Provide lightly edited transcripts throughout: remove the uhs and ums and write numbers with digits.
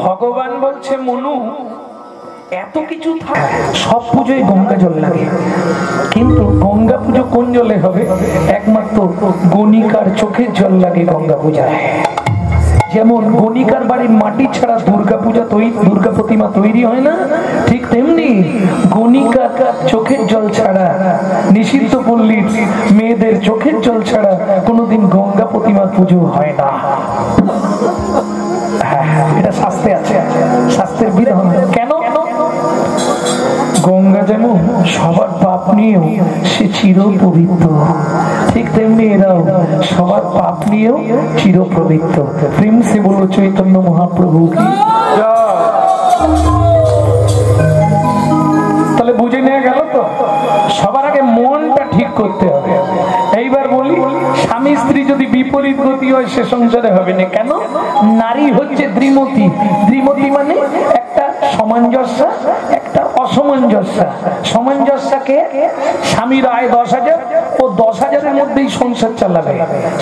ভগবান বলছে মনু এত কিছু থাকে সব পুজোয় গঙ্গা জল লাগে, কিন্তু গঙ্গা পুজো কোন জলে হবে? একমাত্র গণিকার চোখের জল লাগে গঙ্গা পূজায়। যেমন গণিকার বাড়ির মাটি ছাড়া দুর্গা পূজা দুর্গা প্রতিমা তৈরি হয় না, ঠিক তেমনি গণিকার চোখের জল ছাড়া, নিষিদ্ধ পল্লীর মেয়েদের চোখের জল ছাড়া কোনোদিন গঙ্গা প্রতিমার পুজো হয় না। এটা শাস্ত্রে আছে, শাস্ত্রের বিধান। কেন? গঙ্গা যেমন সবার পাপ নিয়েও সে চির পবিত্র, ঠিক তেমনি এরাও সবার পাপ নিয়েও চির পবিত্র। প্রেম সে বলো চৈতন্য মহাপ্রভু কি। তাহলে বুঝে নিয়ে গেল তো, সবার আগে মনটা ঠিক করতে হবে। এইবার বলি, স্বামী স্ত্রী যদি বিপরীত গতি হয় সে সংসারে হবে না। কেন? নারী হচ্ছে দ্বিমতী। দ্বিমতী মানে একটা সামঞ্জস্য, একটা অসামঞ্জস্য। সামঞ্জস্যকে স্বামীর আয় 10,000, ও 10,000-এর মধ্যেই সংসার চালাবে।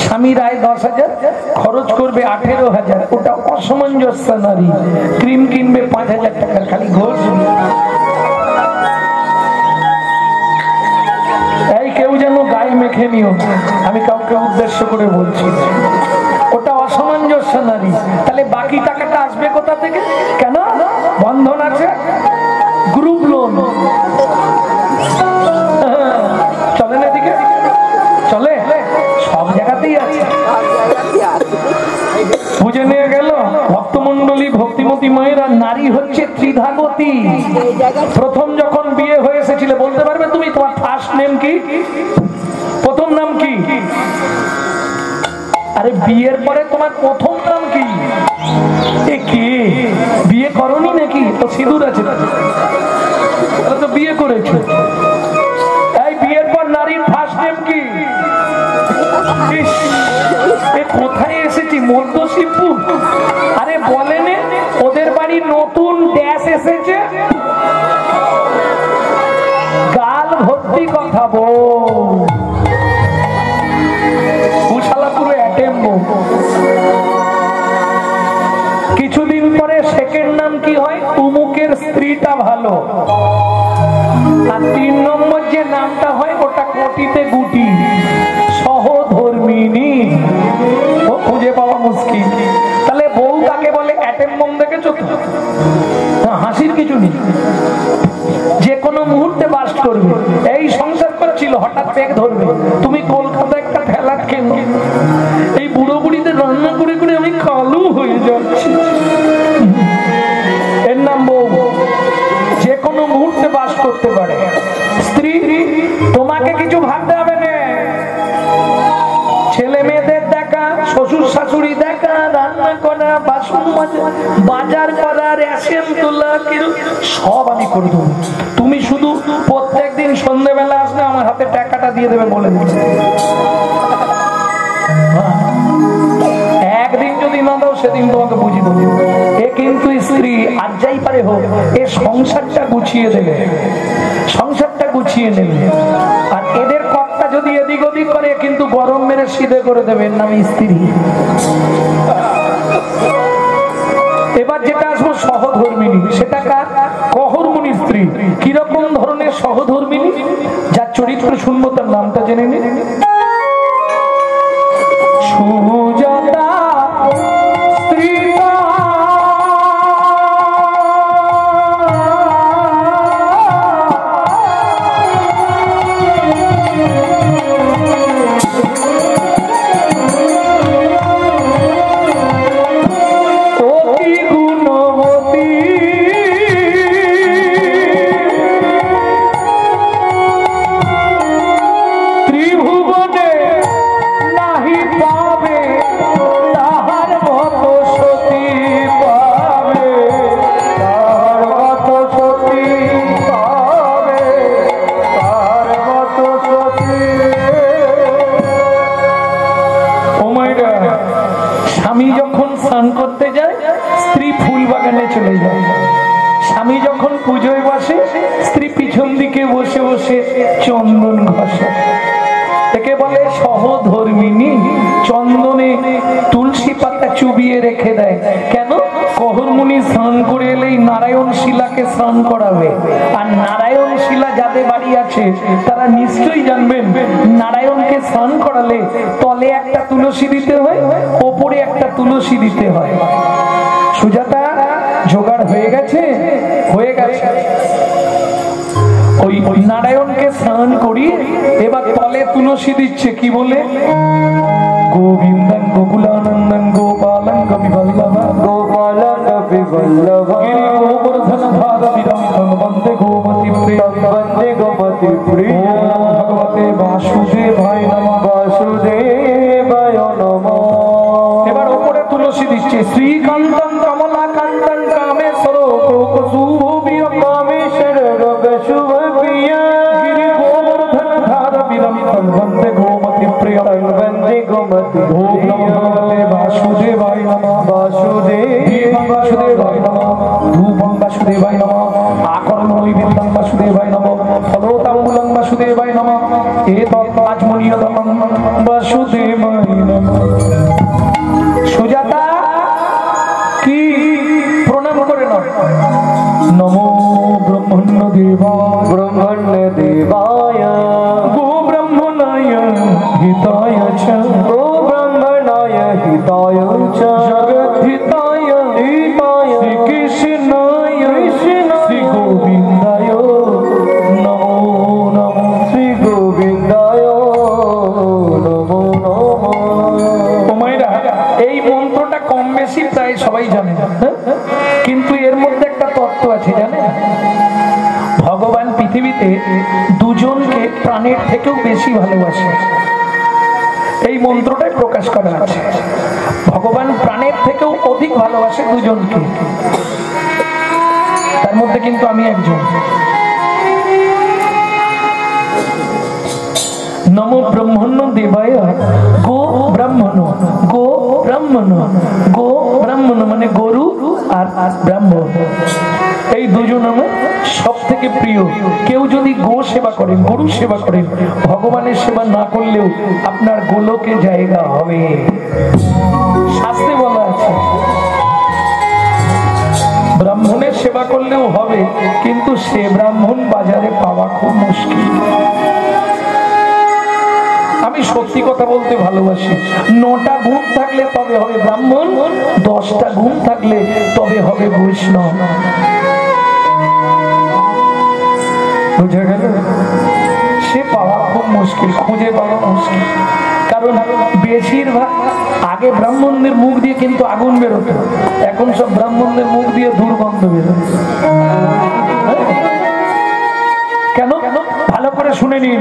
স্বামীর আয় 10,000, খরচ করবে 18,000, ওটা অসামঞ্জস্য নারী। ক্রিম কিনবে 5,000 টাকার, খালি ঘোষ। এই কেউ যেন গায়ে মেখে নিও, আমি কাউকে উদ্দেশ্য করে বলছি, ওটা অসামঞ্জস্য নারী। তাহলে বাকি টাকাটা আসবে কোথা থেকে? কেন? বন্ধন আছে, গ্রুপ লোন চলে না, দিকে চলে, সব জায়গাতেই আছে। বুঝে নিয়ে গেল ভক্তমন্ডলী, ভক্তিমতী মায়েরা। নারী হচ্ছে ত্রিধাগতী। প্রথম যখন বিয়ে হয়ে এসেছিলে, বলতে পারবে তুমি তোমার ফার্স্ট নেম কি? প্রথম নাম কি? আরে বিয়ের পরে তোমার প্রথম নাম কি? এ কে? বিয়ে করনি নাকি? তো সিঁদুর আছে, তো বিয়ে করেছো। এই বিয়ের পর নারীর ফার্স্ট নেম কি? কোথায় এসেছি? মধ্যশিবপুর। আরে বলেন, ওদের বাড়ি নতুন ড্যাশ এসেছে, গাল ভর্তি কথা বল, পুরো অ্যাটেম্প। কিছুদিন পরে সেকেন্ড নাম কি হয়? উমুকের স্ত্রীটা ভালো। আর 3 নম্বর যে নামটা হয় ওটা কোটিতে গুটি, সহধর্মিনী। ও খুঁজে পাওয়া মুশকিল। তাহলে বউ কাকে বলে? অ্যাটেম্বম দেখেছো তো? হাসির কিছু নেই, যে কোনো মুহূর্তে বাস্ট করবে। এই সংসার করছিল, হঠাৎ পেক ধরবে। তুমি কলকাতা একটা ফেলাট কেন? এই বুড়ো বুড়িতে রান্না করে করে আমি কালু হয়ে যাচ্ছি। এর নাম বউ, যে কোনো মুহূর্তে বাস করতে পারে। স্ত্রী, তোমাকে কিছু ভাবতে হবে না। ছেলে মেয়েদের দেখা, শ্বশুর শাশুড়ি দেখা, রান্না করা, বাসন মাজা, বাজার করা, রেশন তোলা, সব আমি করে দেবো। তুমি শুধু প্রত্যেকদিন সন্ধ্যেবেলা আসলে আমার হাতে টাকাটা দিয়ে দেবে বলে দিচ্ছে। একদিন যদি না দাও সেদিন তোমাকে বুঝিয়ে দেবো। এ কিন্তু স্ত্রী আর যাই পারে হোক, এ সংসারটা গুছিয়ে দেবে, সংসারটা গুছিয়ে নেবে। আর এদের কর্তা যদি এদিক ওদিক করে, কিন্তু গরম মেরে সিধে করে দেবে। এর নাম স্ত্রী। এবার যেটা আসবো সহধর্মিনী, সেটা কার? কহরমুনি স্ত্রী। কিরকম ধরনের সহধর্মিনী? যার চরিত্র শুনবো তার নামটা জেনে নিন। সুজাতা স্ত্রী করতে যায়, স্ত্রী ফুল বাগানে চলে যায়। স্বামী যখন পুজোয় বসে, স্ত্রী পিছন দিকে বসে বসে চন্দন ঘষে। একে বলে সহধর্মিনী। চন্দনে তুলসী পাতা চুবিয়ে রেখে দেয় কেন? কহরমুনি স্নান করে এলেই নারায়ণ শিলাকে স্নান করাবে। আর নারায়ণ শিলা যাদের বাড়ি আছে তারা নিশ্চয়ই জানবেন নারায়ণকে স্নান করালে তলে একটা তুলসী দিতে হয়, ওপরে একটা তুলসী দিতে হয়। সুজাতা জোগাড় হয়ে গেছে? হয়ে গেছে। ওই নারায়ণকে স্নান করি, এবার তলে তুলসী দিচ্ছে কি বলে? গোবিন্দং গোকুলানন্দং গোপালং কপিবল্লভা গোপালং কপিবল্লভা গোবর্ধন ধারবিরম বন্দে গোমতি প্রিয়ম বন্দে গোমতি প্রিয়ম ভগবতে বাসুদেবায় নমঃ বাসুদেবায় নমঃ। এবার ওপরে তুলসী দিচ্ছে শ্রীকান্তং কমলাকান্তং কামেশ্বর কোকশুভবিরম কামেশ্বর রোগশুভ প্রিয়া গিরি গোবর্ধন ধারবিরম বন্দে গোমতি প্রিয়ম বন্দে গোমতি ওম নমো ভগবতে বাসুদেবায় নমঃ বাসুদেবায় বাসুদেবায় নমঃ ধূপং বাসুদেবায় নমঃ আকর্ণ নৈবেদ্যং বাসুদেবায় নমঃ ফলোতাম্বুলং বাসুদেবায় নমঃ এতৎ আচমনীয়তম বাসুদেবায় নমঃ। সুজাতা কি প্রণাম করে নাও। নমো ব্রহ্মণ্য দেবায় ব্রহ্মণ্য দেবায় গো ব্রহ্মণায় হিতায় চ গো ব্রহ্মণায় হিতায় চ জগদ্ধিতায় হিতায় শ্রী কৃষ্ণায় শ্রী গোবিন্দায় নমো নমো শ্রী গোবিন্দায় নমো নমো। এই মন্ত্রটা কম বেশি প্রায় সবাই জানে, কিন্তু এর মধ্যে একটা তত্ত্ব আছে জানেন? ভগবান পৃথিবীতে দুজনকে প্রাণের থেকেও বেশি ভালোবাসে। এই মন্ত্রটাই প্রকাশ করা আছে। ভগবান প্রাণের থেকেও অধিক ভালোবাসে দুজনকে, তার মধ্যে কিন্তু আমি একজন। নমো ব্রহ্মণ্য দেবায় গো ব্রাহ্মণ গো ব্রাহ্মণ গো ব্রাহ্মণ মানে গরু আর ব্রাহ্মণ, এই দুজন আমার সব থেকে প্রিয়। কেউ যদি গো সেবা করেন, গরু সেবা করেন, ভগবানের সেবা না করলেও আপনার গোলকে জায়গা হবে, শাস্ত্রে বলা আছে। ব্রাহ্মণের সেবা করলেও হবে, কিন্তু সে ব্রাহ্মণ বাজারে পাওয়া খুব মুশকিল। আমি সত্যি কথা বলতে ভালোবাসি। 9টা গুণ থাকলে তবে হবে ব্রাহ্মণ, 10টা গুণ থাকলে তবে হবে বৈষ্ণব। বুঝা গেল? সে পাওয়া খুব মুশকিল, খুঁজে পাওয়া মুশকিল। কারণ বেশিরভাগ আগে ব্রাহ্মণদের মুখ দিয়ে কিন্তু আগুন বেরোতো, এখন সব ব্রাহ্মণদের মুখ দিয়ে দুর্গন্ধ বেরোয়। কেন? ভালো করে শুনে নিন।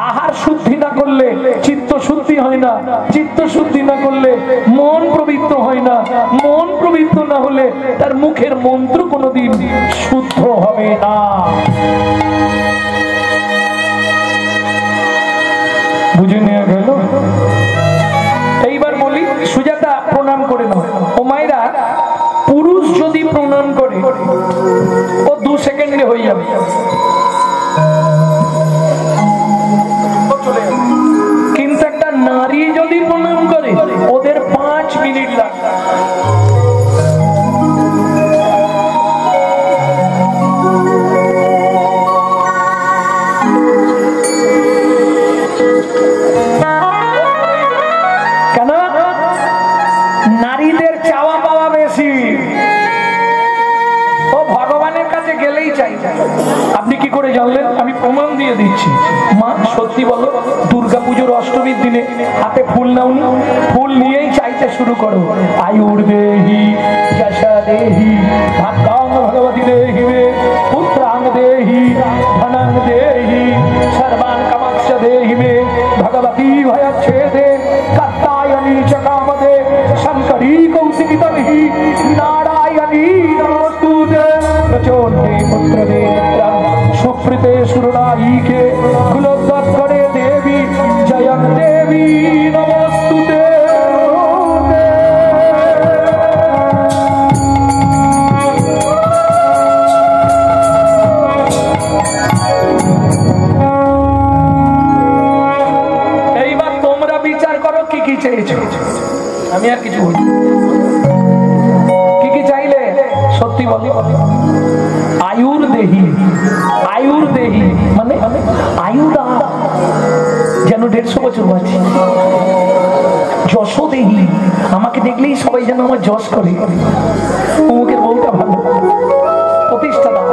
আহার শুদ্ধি না করলে চিত্ত শুদ্ধি হয় না, চিত্ত শুদ্ধি না করলে মন পবিত্র হয় না, মন পবিত্র না হলে তার মুখের মন্ত্র কোনোদিন শুদ্ধ হবে না। বুঝে নেওয়া গেল? এইবার বলি, সুজাতা প্রণাম করে নাও। ও মায়েরা, পুরুষ যদি প্রণাম করে ও 2 সেকেন্ডে হয়ে যাবে, কিন্তু একটা নারী যদি প্রণাম করে ওদের 5 মিনিট লাগে। কেন? নারীদের চাওয়া পাওয়া বেশি, ও ভগবানের কাছে গেলেই চাই। আপনি কি করে জানলেন? আমি প্রমাণ দিয়ে দিচ্ছি। মা সত্যি বলো, দুর্গাপুজোর অষ্টমীর দিনে হাতে ফুল নাও, ফুল নিয়েই চাইতে শুরু করো। আয়ুর দেহি যশা দেহি ভাগ্যাং ভগবতী দেহি মে পুত্রাং দেহি ধনাং দেহি সর্বান কামাক্ষ দেহি মে ভগবতী ভয়চ্ছেদে কাত্যায়নী চ কামদে শঙ্করী কৌশিকী তর্হি নারায়ণী নমস্তুতে প্রচোদে পুত্রদে সুপ্রীতে সুরনায়িকে কুলোদ্গত করে দেবী জয়ং দেবী নমস্তুতে। ভগবতী বলে আয়ুর দেহি। আয়ুর দেহি মানে আয়ু দা, যেন 150 বছর বাঁচি। যশ দেহি, আমাকে দেখলেই সবাই যেন আমার যশ করে। অমুকের বউটা ভালো, প্রতিষ্ঠা দাও।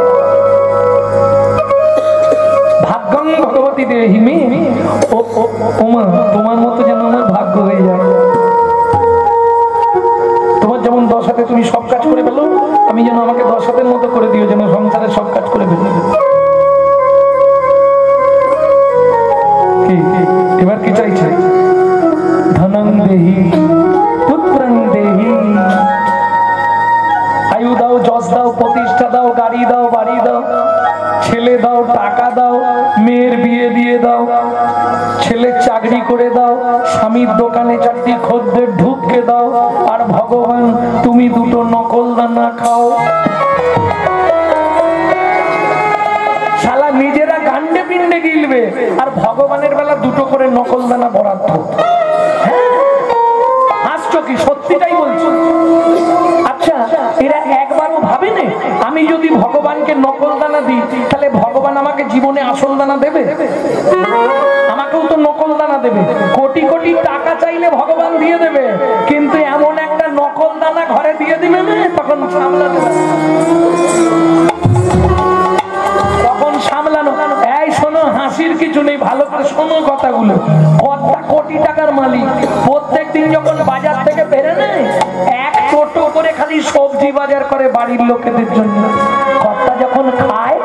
ভাগ্যং ভগবতী দেহি মে, ওমা তোমার মতো যেন আমার ভাগ্য হয়ে যায়। তোমার যেমন 10 হাতে তুমি সব কাজ করে ফেলো, আমি যেন আমাকে 10 হাতের মতো করে দিও, যেন সংসারের সব কাজ করে ফেলো। এবার কি চাইছে? ধনং দেহি, পুত্রং দেহি। আয়ু দাও, যশ দাও, প্রতিষ্ঠা দাও, গাড়ি দাও, বাড়ি দাও, ছেলে দাও, টাকা দাও, মেয়ের বিয়ে দিয়ে দাও, ছেলের চাকরি করে দাও, স্বামীর দোকানে 4টি খদ্দের ঢুককে দাও, আর ভগবান তুমি 2টো নকল দানা খাও। শালা নিজেরা গান্ডে পিণ্ডে গিলবে, আর ভগবানের বেলা 2টো করে নকল দানা বরাদ্দ। হাসছো কি? সত্যিটাই বলছি। আচ্ছা, এরা একবারও ভাবেনি আমি যদি ভগবানকে নকল দানা দিই তাহলে ভগবান আমাকে জীবনে আসল দানা দেবে? আমাকেও তো নকল দানা দেবে। কোটি কোটি টাকা চাইলে ভগবান দিয়ে দেবে, কিন্তু এমন একটা নকল দানা ঘরে দিয়ে দিবে না, তখন সামলানো, তখন সামলানো। এই শোনো, হাসির কিছু নেই, ভালো করে শোনো কথাগুলো। কত কোটি টাকার মালিক প্রত্যেক দিন যখন বাজার থেকে বেরে নেয়, 1 টোটো করে খালি সবজি বাজার করে বাড়ির লোকেদের জন্য। কর্তা যখন খায়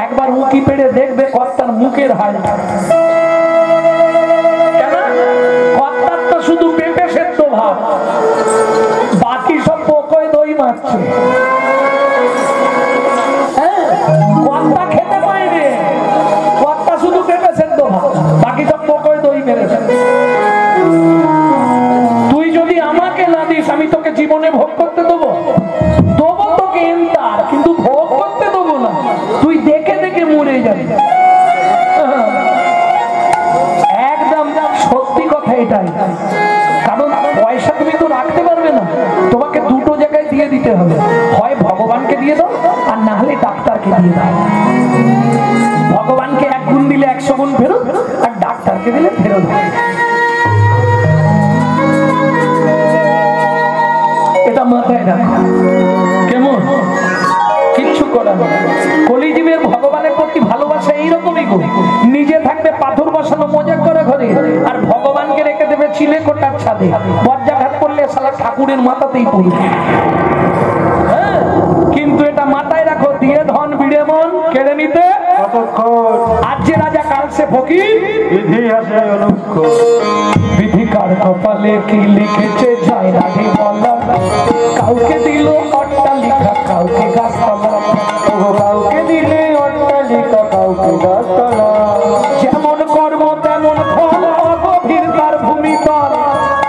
একবার উঁকি পেড়ে দেখবে কর্তার মুখের হাল। কেন? কর্তার তো শুধু পেঁপে সেদ্ধ ভাত, বাকি সব পোকোয় দই মারছে। কর্তা খেতে পায়নি, কর্তা শুধু পেঁপে সেদ্ধ ভাত, বাকি সব পোকোয় দই মেরেছে। তুই যদি আমাকে না দিস আমি তোকে জীবনে ভোগ করতে দেবো? দেবো তোকে এন্টার, কিন্তু ভোগ করতে দেবো না। তুই দেখে দেখে মরে যাবি। একদম সত্যি কথা এটাই। কারণ পয়সা তুমি তো রাখতে পারবে না, তোমাকে 2টো জায়গায় দিয়ে দিতে হবে। হয় ভগবানকে দিয়ে দাও, আর না হলে ডাক্তারকে দিয়ে দাও। ভগবানকে 1 গুণ দিলে 100 গুণ ফেরত, আর ডাক্তারকে দিলে ফেরত। এটা মাথায় রাখো। কেমন? কিচ্ছু করার নেই। কলিজীবের ভগবানের প্রতি ভালোবাসা এইরকমই গো। নিজে থাকবে পাথর বসানো মজা করে ঘরে, আর ভগবানকে রেখে দেবে চিলে কোটার ছাদে। বজ্রাঘাত করলে শালা ঠাকুরের মাথাতেই পড়বে। হ্যাঁ, কিন্তু এটা মাথায় রাখো, দিয়ে ধন বিড়ে মন কেড়ে নিতে আজ যে রাজা কাল সে ফকির, বিধি আসে অনুক্ষণ। বিধি কার কপালে কি লিখেছে যায় রাধে বলা। কাউকে দিল অট্টালিকা, কাউকে গাছতলা, কাউকে দিলে অট্টালিকা, কাউকে গাছতলা। যেমন কর্ম তেমন ফল, অগভীর তার ভূমিতল।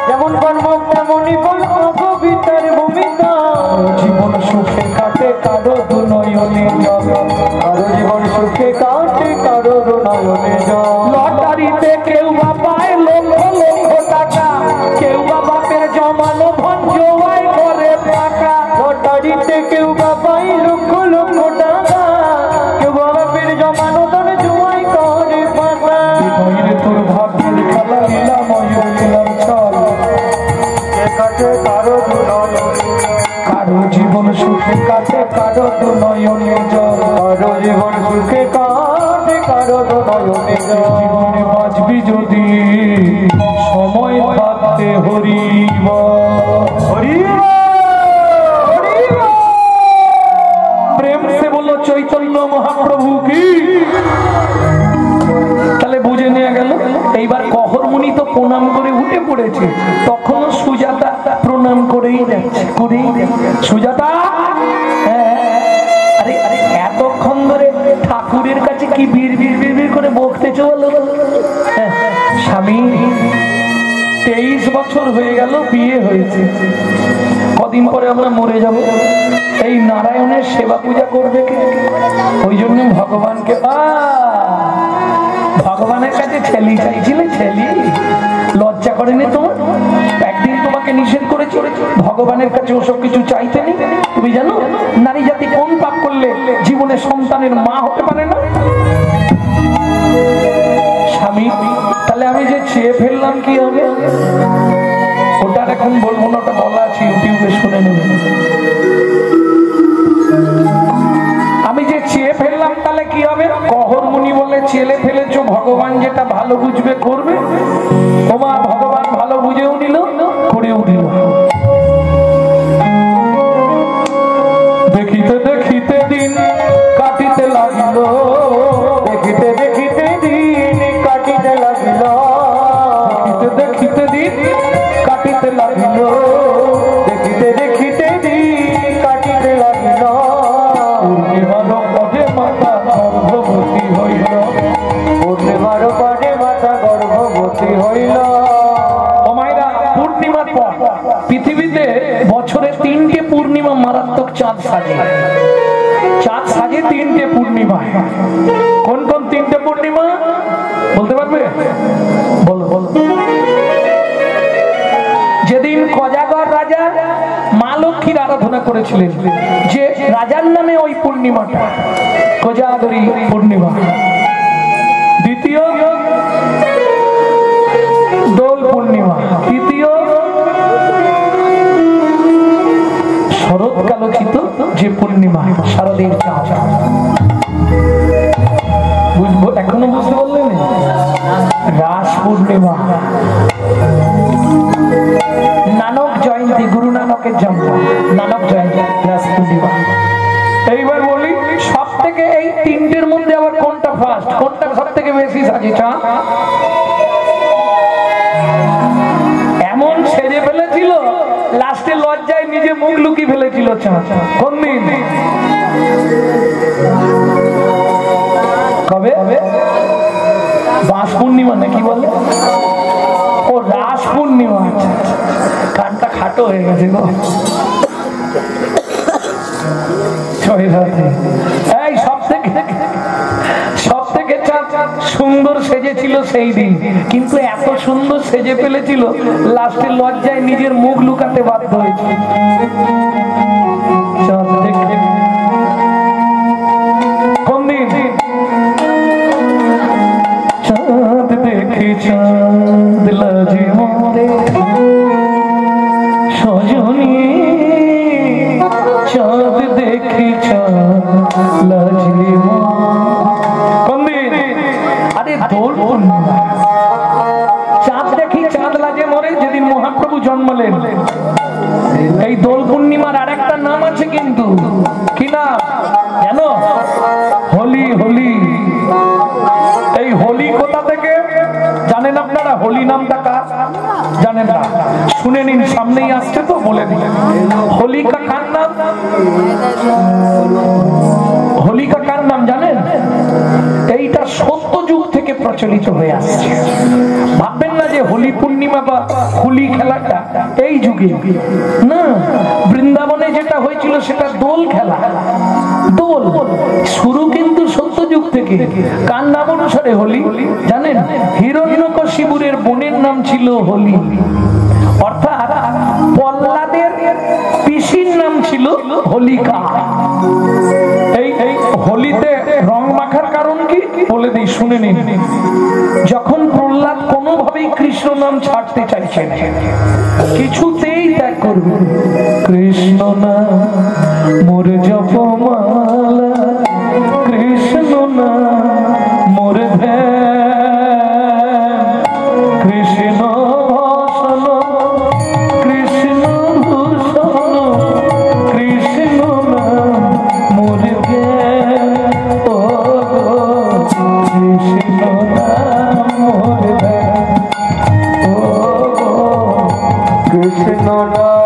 যেমন কর্ম তেমনই ফল, অগভীর তার ভূমিতল। জীবন সুখে কাটে কারো 2 নয়নে জল, কারো জীবন সুখে কাটে কারো 2 নয়নে জল। লটারিতে কেউ বা পায় লক্ষ লক্ষ টাকা, কেউ বা বাপের জমানো ধন জোয়াই করে টাকা। লটারিতে কেউ বা পায় লক্ষ লক্ষ টাকা, কেউ বা বাপের জমানো ধন জোয়াই করে টাকা। তোর ভাগ্যের খেলা লীলাময় লীলার ছল, কাটে কারো 2 নয়নে, কারো জীবন সুখে কাটে কারো 2 নয়নে জল। কারো জীবন সুখে কাটে কারো 2 নয়নে জল। জীবনে বাঁচবি যদি সময় থাকতে হরিব হরিব হরিব। প্রেম সে বলো চৈতন্য মহাপ্রভু কি। তাহলে বুঝে নিয়ে গেল। এইবার কহরমুনি তো প্রণাম করে উঠে পড়েছে, তখন সুজাতা প্রণাম করেই যাচ্ছে, করেই সুজাতা। আরে আরে এতক্ষণ ধরে ঠাকুরের কাছে কি বিড় বিড় বিড় বিড় করে বকতেছো বলো? স্বামী 23 বছর হয়ে গেল বিয়ে হয়েছে, কদিন পরে আমরা মরে যাব। এই নারায়ণের সেবা পূজা করবে কে? ওই জন্য ভগবানকে ভগবানের কাছে ছেলি চাইছিলে, ছেলি লজ্জা করেনি তোমার? একদিন তোমাকে নিষেধ করেছে ভগবানের কাছে ওসব কিছু চাইতে নেই। তুমি জানো নারী জাতি সন্তানের মা হতে পারে না? স্বামী, তাহলে আমি যে চেয়ে ফেললাম কি হবে? ওটা এখন বলবো না, ওটা বলা আছে, ইউটিউবে শুনে নেবেন। আমি যে চেয়ে ফেললাম তাহলে কি হবে? কহর মুনি বলে, চেলে ফেলেছো, ভগবান যেটা ভালো বুঝবে করবে। ওমা, ভগবান ভালো বুঝেও নিল, করেও দিল। দেখিতে দেখিতে দিন কাটিতে লাগিল, দেখিতে দেখিতে দিন কাটিতে লাগিল, দেখিতে দেখিতে দিন কাটিতে লাগিল, দেখিতে দেখিতে দিন কাটিতে লাগিল। পূর্ণিমার পদে মাতা গর্ভবতী হইল, পূর্ণিমার পদে মাতা গর্ভবতী হইল। ও মায়েরা, পূর্ণিমার পর পৃথিবীতে বছরে 3টে পূর্ণিমা মারাত্মক চাঁদ সাজে। চাঁদ সাজে 3টে পূর্ণিমা। কোন কোন 3টে পূর্ণিমা বলতে পারবে? বলো বলো। যেদিন কোজাগর রাজা মা লক্ষ্মীর আরাধনা করেছিলেন, যে রাজার নামে ওই পূর্ণিমাটা কোজাগরী পূর্ণিমা। দ্বিতীয় দোল পূর্ণিমা। তৃতীয় শরৎকালোচিত যে পূর্ণিমা, শারদীর চাঁদ। বুঝবো? এখনো বুঝতে পারলেন? রাস পূর্ণিমা। নানক জয়ন্তী, গুরু নানকের জন্ম, নানক জয়ন্তী, রাস পূর্ণিমা। এইবার বলি, সব থেকে এই 3টের মধ্যে আবার কোনটা ফার্স্ট, কোনটা সব থেকে বেশি সাজে চাঁদ? এমন সেজে ফেলেছিল, লাস্টে লজ্জায় নিজে মুখ লুকিয়ে ফেলেছিল চাঁদ। কোন দিন? কবে? বাস পূর্ণিমা নাকি বলে? ও, রাস পূর্ণিমা। কানটা খাটো হয়ে গেছে গো। এই সব থেকে চাঁদ সুন্দর সেজেছিল সেই দিন, কিন্তু এত সুন্দর সেজে ফেলেছিল, লাস্টে লজ্জায় নিজের মুখ লুকাতে বাধ্য হয়েছে। চাঁদ দেখে কোন দিন? চাঁদ দেখে চাঁদ লাজে মরে সজনী, চাঁদ দেখে চাঁদ লাজে মরে। কোন দিন? আরে দোল পূর্ণিমা। চাঁদ দেখি চাঁদ লাজে মরে যেদিন মহাপ্রভু জন্মলেন। এই দোল পূর্ণিমার আরেকটা নাম আছে কিন্তু, কি নাম জানো? হোলি। হোলি। এই হোলি কোথা থেকে জানেন আপনারা? হোলি নামটা কার জানেন না? শুনে নিন, সামনেই আসছে তো বলে দিন। হোলিকা কার নাম? হোলিকা কার নাম জানেন? এইটা সত্যযুগ থেকে প্রচলিত হয়ে আসছে। ভাববেন না যে হোলি পূর্ণিমা বা হোলি খেলাটা এই যুগে না। বৃন্দাবনে যেটা হয়েছিল সেটা দোল খেলা। দোল শুরু কিন্তু সত্যযুগ থেকে। কার নাম অনুসারে হোলি জানেন? হিরণ্যকশিপুরের বোনের নাম ছিল হোলি, অর্থাৎ প্রহ্লাদের পিসির নাম ছিল হোলিকা। এই হোলিতে রং মাখার কারণ কি বলে দিই, শুনে নিন। যখন প্রহ্লাদ কোনোভাবেই কৃষ্ণ নাম ছাড়তে চাইছেন, কিছুতেই ত্যাগ করবে, কৃষ্ণ নাম মোর জপমালা, কৃষ্ণ নাম মোর ধ্যান, কৃষ্ণ ভূষণ, কৃষ্ণ ভূষণ, কৃষ্ণ নাম মোর জ্ঞান, ও কৃষ্ণ নাম মোর ধ্যান, ও কৃষ্ণ নাম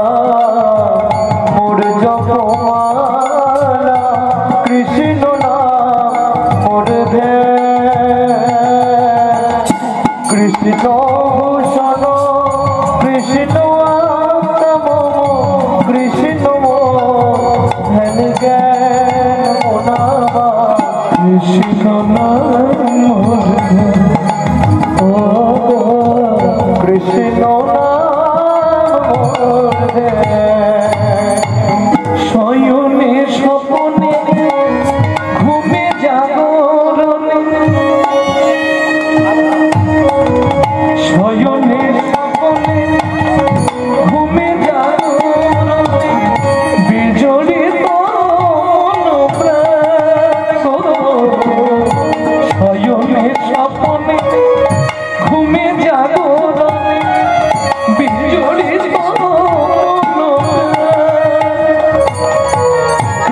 মোর জপমালা, কৃষ্ণ নাম মোর ধ্যান, কৃষ্ণ ভূষণ, কৃষ্ণ আত্ম, কৃষ্ণ ধ্যান জ্ঞান মোনামা, কৃষ্ণ নাম মোর ধ্যান, ও কৃষ্ণ নাম মোর ধ্যান। শয়নে স্বপনে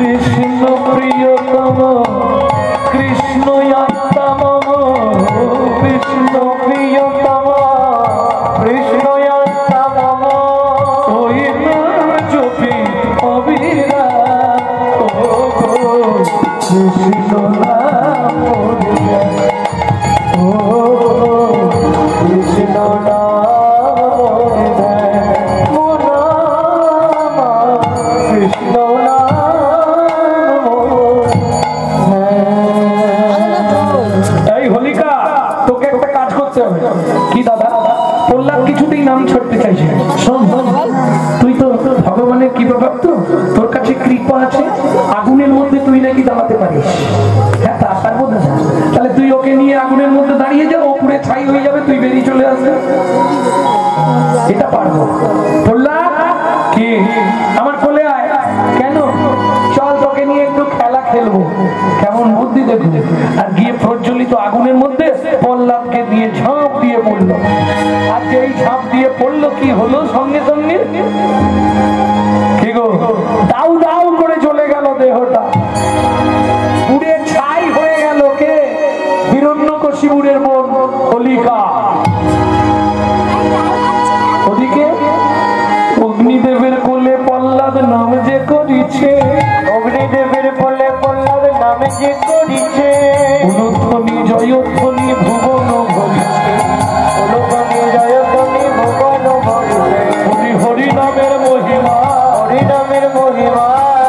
কৃষ্ণ প্রিয়তম কৃষ্ণ আত্মা মম কৃষ্ণ প্রিয়তম কৃষ্ণ আত্মা মম ওই জপি অবিরা কৃষ্ণ নাম ও কৃষ্ণ কি দাদা প্রহ্লাদ কিছুতেই নাম ছাড়তে চাইছে। শোন তুই তো ভগবানের কৃপা প্রাপ্ত, তোর কাছে কৃপা আছে, আগুনের মধ্যে তুই নাকি দাঁড়াতে পারিস। হ্যাঁ তা পারবো না, তাহলে তুই ওকে নিয়ে আগুনের মধ্যে দাঁড়িয়ে যা, ও পুড়ে ছাই হয়ে যাবে, তুই বেরিয়ে চলে আসবে। এটা পারবো। প্রহ্লাদ কি আমার কোলে আয়। কেন? চল তোকে নিয়ে একটু খেলা খেলবো। কেমন বুদ্ধি দেখুন। আর গিয়ে প্রজ্বলিত আগুনের মধ্যে প্রহ্লাদকে দিয়ে ঝাঁপ দিয়ে পড়লো। আর যেই ঝাঁপ দিয়ে পড়লো কি হলো, সঙ্গে সঙ্গে কি গো দাউ দাউ করে চলে গেল দেহটা, পুড়ে ছাই হয়ে গেল। কে? হিরণ্যকশিপুরের বোন হোলিকা। ওদিকে অগ্নিদেবের কোলে প্রহ্লাদ নাম যে করিছে, অগ্নিদেবের কোলে প্রহ্লাদ নাম যে করিছে, উলুধ্বনি জয়ধ্বনি ভুবন ভরিছে, উলুধ্বনি জয়ধ্বনি ভুবন ভরিছে। হরি হরি নামের মহিমা, হরি নামের মহিমা,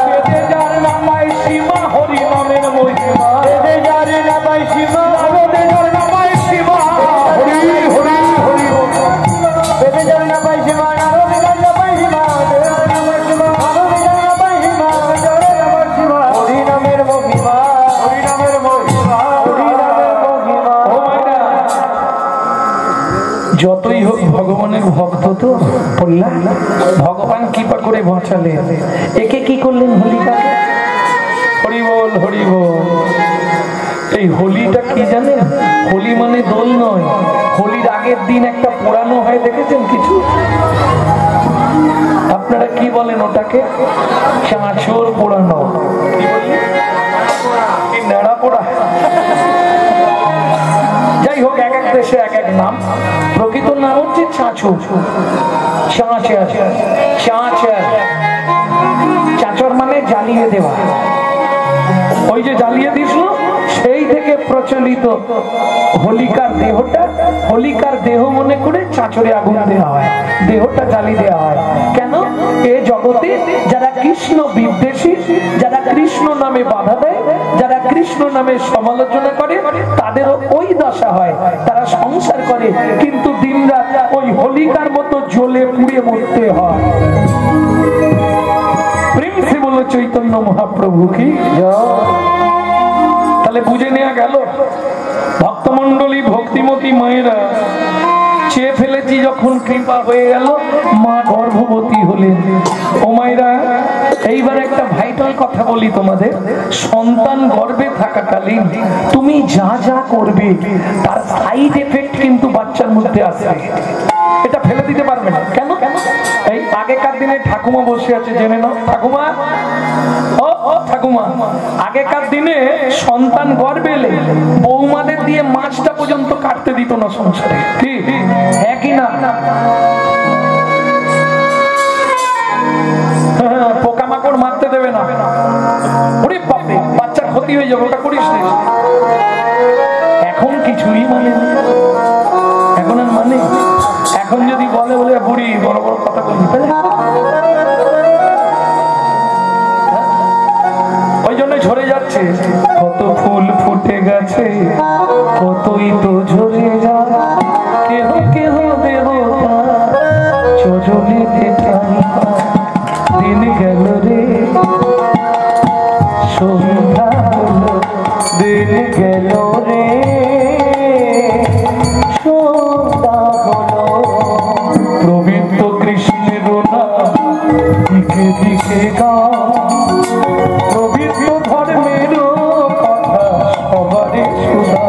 বেদে যার নামায় সীমা, হরি নামের মহিমা, বেদে যার নামায় সীমা, বেদে যার নামায় সীমা, হরি হরি হরি বেদে যার নামায় সীমা, নারদ যার নামায় সীমা, বেদে যার নামায় সীমা, নারদ যার নামায় সীমা, যার নামায় সীমা, হরি নামের মহিমা, হরি নামের মহিমা, হরি নামের মহিমা। ও মাইনা যতই হোক ভগবানের ভক্ত তো বললাম, ভগবান কৃপা করে বাঁচালেন। একে কি করলেন? হোলিকাকে। হরি বল হরি বল। এই হোলিটা কি জানেন? হোলি মানে দোল নয়, হোলির আগের দিন একটা পোড়ানো হয়, দেখেছেন কিছু? আপনারা কি বলেন ওটাকে? চাঁচর পোড়ানো। কি নেড়া পোড়া? যাই হোক, এক এক দেশে এক এক নাম। প্রকৃত নাম হচ্ছে চাঁচর। চাঁচর মানে জ্বালিয়ে দেওয়া। ওই যে জ্বালিয়ে দিছিল, সেই থেকে প্রচলিত হোলিকার দেহটা, হোলিকার দেহ মনে করে চাঁচরে আগুন দেওয়া হয়, দেহটা জ্বালিয়ে দেওয়া হয়। কেন? এ জগতে যারা কৃষ্ণ বিদ্বেষী, যারা কৃষ্ণ নামে বাধা দেয়, যারা কৃষ্ণ নামে সমালোচনা করে, তাদেরও ওই দশা হয়। তারা সংসার করে কিন্তু দিনরাত ওই হোলিকার মতো জ্বলে পুড়ে মরতে হয়। প্রেম সে বলল চৈতন্য মহাপ্রভু কি। তাহলে বুঝে নেওয়া গেল, ভক্তমন্ডলী ভক্তিমতী মায়েরা চেয়ে ফেলেছি যখন কৃপা হয়ে গেল, মা গর্ভবতী হলেন। ও মায়েরা, এইবার একটা ভাইটাল কথা বলি তোমাদের। সন্তান গর্ভে থাকাকালীন তুমি যা যা করবে তার সাইড এফেক্ট কিন্তু বাচ্চার মধ্যে আসবে। এটা ফেলে দিতে পারবে না। কেন? এই আগেকার দিনে ঠাকুমা বসে আছে, জেনে নাও। ঠাকুমা, ও ঠাকুমা, আগেকার দিনে সন্তান গর্ভে এলে বৌমাদের দিয়ে মাছটা পর্যন্ত কাটতে দিত না সংসারে। কি হ্যাঁ কি না? পোকামাকড় মারতে দেবে না। ওরে বাপরে, বাচ্চার ক্ষতি হয়ে যাবে, ওটা করিস না। এখন কিছুই মানে না। এখন আর মানে, এখন যদি বলে বলে বুড়ি বড় বড় কথা বলবি, ওই জন্য ঝরে যাচ্ছে। কত ফুল ফুটে গেছে, কতই তো ঝরে যায়, কেহ কেহ দেবতা চজনে দিন গেল রে, সন্ধ্যা হলো, দিন গেল রে, সন্ধ্যা হলো। পবিত্র কৃষ্ণের নাম দিকে দিকে গাও, পবিত্র ধর্মের কথা সবারই শোনা।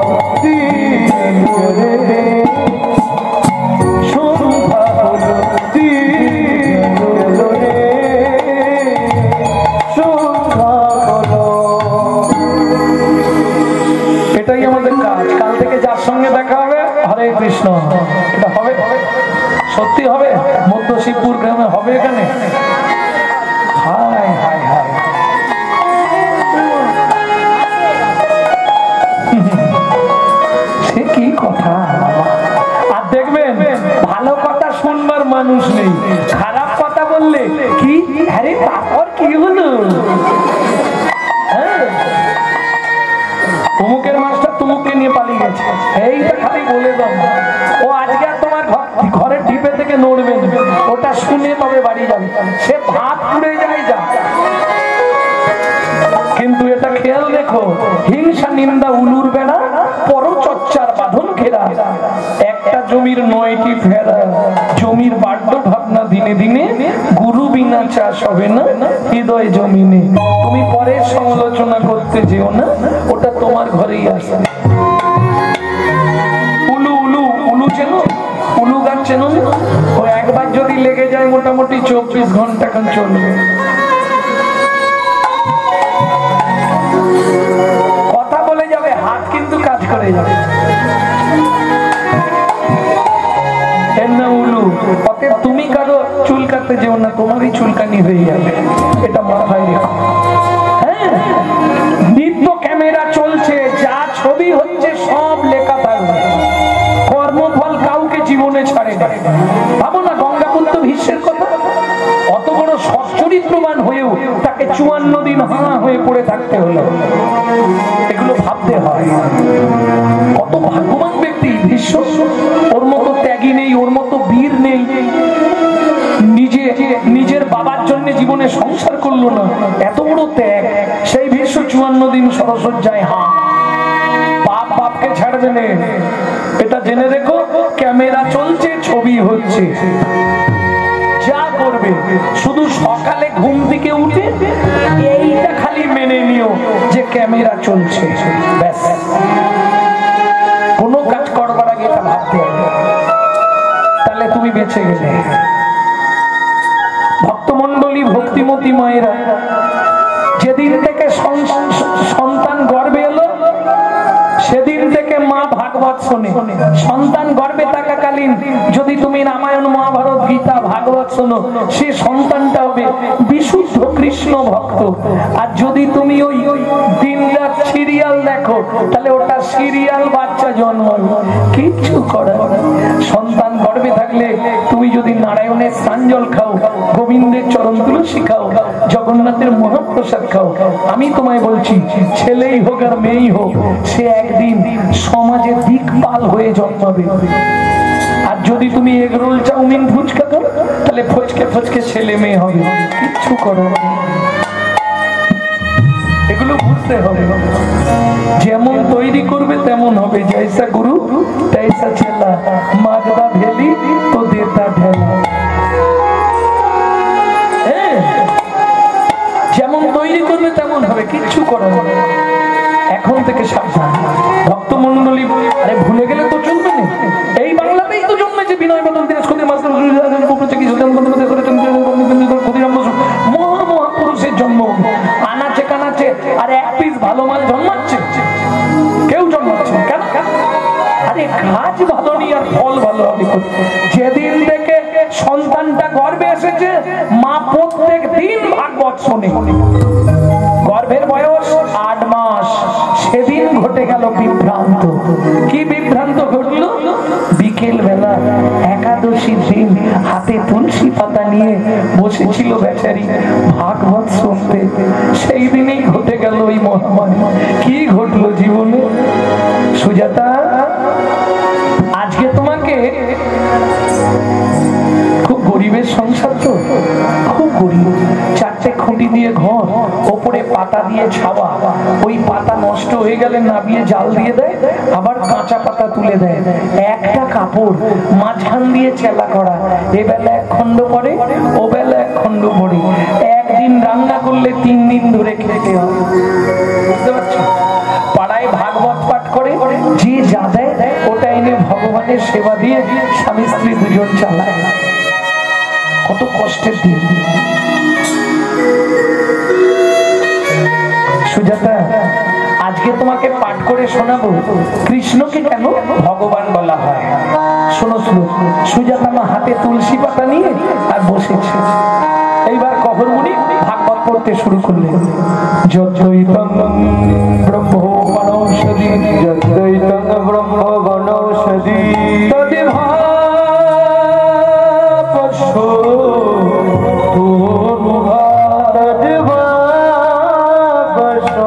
দিন গেল রে, সন্ধ্যা হলো, দিন গেল রে, সন্ধ্যা তুমুককে নিয়ে পালিয়ে গেছে। এইটা খালি বলে দাও, ও আজকে আর তোমার ঘরের ঢিপে থেকে নড়বে না, ওটা শুনে তবে বাড়ি যাবে। সে ভাত পুড়ে যায় যা, কিন্তু এটা খেয়াল দেখো, হিংসা নিন্দা উলুর বেড়া, পরচর্চার বাঁধন ঘেরা, একটা জমির 9টি ফেরা, জমির বাড্য ভাবনা দিনে দিনে, গুরু বিনা চাষ হবে না হৃদয় জমিনে। তুমি পরের সমালোচনা করতে যেও না, ওটা তোমার ঘরেই আসবে। উলু উলু উলু চেনো, উলু গাছ চেনো? ও একবার যদি লেগে যায় মোটামুটি 24 ঘন্টা খান চলবে। কথা বলে যাবে, হাত কিন্তু কাজ করে যাবে। তুমি কারো চুল কাটতে যেও না, তোমারই চুলকানি হয়ে যাবে, এটা মাথায় রেখো। হ্যাঁ, নিত্য ক্যামেরা চলছে, যা ছবি হচ্ছে সব লেখা থাকবে, কর্মফল কাউকে জীবনে ছাড়ে না। ভাবো না গঙ্গাপুত্র ভীষ্মের কথা, অত বড় সচ্চরিত্রবান হয়েও তাকে 54 দিন হাঁ হয়ে পড়ে থাকতে হলো। এগুলো ভাবতে হয়, কত ভাগ্যবান ব্যক্তি ভীষ্ম। ওর মতো ত্যাগী নেই, ওর মতো বীর নেই, নিজের বাবার জন্য জীবনে সংসার করলো না, এত বড় ত্যাগ। সেই ভীষ্ম 54 দিন সরসজ্জায় হাঁ। বাপ বাপকে ছাড়বে না, এটা জেনে রেখো। ক্যামেরা চলছে, ছবি হচ্ছে, যা করবে শুধু সকালে ঘুম থেকে উঠে এইটা খালি মেনে নিও যে ক্যামেরা চলছে, ব্যাস। কোনো কাজ করবার আগে এটা ভাবতে হবে, তাহলে তুমি বেঁচে গেলে। ভক্তমন্ডলী, ভক্তিমতী মায়েরা, যেদিন থেকে সন্তান গর্ভে এলো সেদিন থেকে মা ভাগবত শোনে। সন্তান গর্ভে থাকাকালীন যদি তুমি রামায়ণ, মহাভারত, গীতা, ভাগবত শোনো, সে সন্তানটা হবে বিশুদ্ধ কৃষ্ণ ভক্ত। আর যদি তুমি ওই দিনরাত সিরিয়াল দেখো, তাহলে ওটা সিরিয়াল বাচ্চা জন্মাবে, কিচ্ছু করার। সন্তান গর্ভে থাকলে তুমি যদি নারায়ণের স্নানজল খাও, গোবিন্দের চরণ তুলসী খাও, জগন্নাথের মহাপ্রসাদ খাও, আমি তোমায় বলছি, ছেলেই হোক আর মেয়েই হোক, সে একদিন সমাজে দিকপাল হয়ে জন্মাবে। আর যদি তুমি এগরোল, চাউমিন, ফুচকা খাও, তাহলে ফচকে ফচকে ছেলে মেয়ে হবে, কিচ্ছু করো। এগুলো বুঝতে হবে, যেমন তৈরি করবে তেমন হবে। জৈসা গুরু তৈসা ছেলা, মাগদা ভেলি তো দেতা ঢেলা। যেমন তৈরি করবে তেমন হবে, কিচ্ছু করো না। এখন থেকে সাবধান ভক্তমন্ডলী। আরে ভুলে গেলে তো চলবে না, এই বাংলাতেই তো জন্মেছে বিনয় বাদল, মহামহাপুরুষের জন্ম। আনাচে কানাচে আর এক পিস ভালো মাল জন্মাচ্ছে কেউ জন্মাচ্ছে কেন? আরে কাজ ভালো নেই আর ফল ভালো হবে। যেদিন থেকে সন্তানটা গর্ভে এসেছে, মা প্রত্যেক দিন ভাগবত শোনে। গর্ভের বয়স 8 মাস, সেদিন ঘটে গেল বিভ্রান্ত। কি বিভ্রান্ত ঘটলো? বিকেল বেলা একাদশীর দিন হাতে তুলসী পাতা নিয়ে বসেছিল বেচারি ভাগবত শুনতে। সেই দিনেই ঘটে গেল ওই মহামারী। কি ঘটলো জীবনে? সুজাতা, আজকে তোমাকে, খুব গরিবের সংসার তো, খুব গরিব, 4টে খুঁটি দিয়ে ঘর, ওপরে পাতা দিয়ে ছাওয়া। ওই পাতা নষ্ট হয়ে গেলে নাবিয়ে জাল দিয়ে দেয়, আবার কাঁচা পাতা তুলে দেয়। একটা কাপড় মাঝখান দিয়ে চেলা করা, এ বেলা 1 খণ্ড পড়ে, ও বেলা 1 খণ্ড পড়ে। একদিন রান্না করলে 3 দিন ধরে খেতে হয়। বুঝতে পারছো? পাড়ায় ভাগবত পাঠ করে, যে যা দেয় ওটা এনে ভগবানের সেবা দিয়ে স্বামী স্ত্রী দুজন চালায়। কত কষ্টের দিন। সুজাতা, আজকে তোমাকে পাঠ করে শোনাবো কৃষ্ণকে কেন ভগবান বলা হয়। শোনো শোনো। সুজাতা মা হাতে তুলসী পাতা নিয়ে আর বসেছে। এইবার কহরমুনি ভাগবত পড়তে শুরু করলেন। যদ্বৈতং ব্রহ্ম বনৌষধি, যদ্বৈতং ব্রহ্ম বনৌষধি, তদ্ভাবস্য তদ্ভাবস্য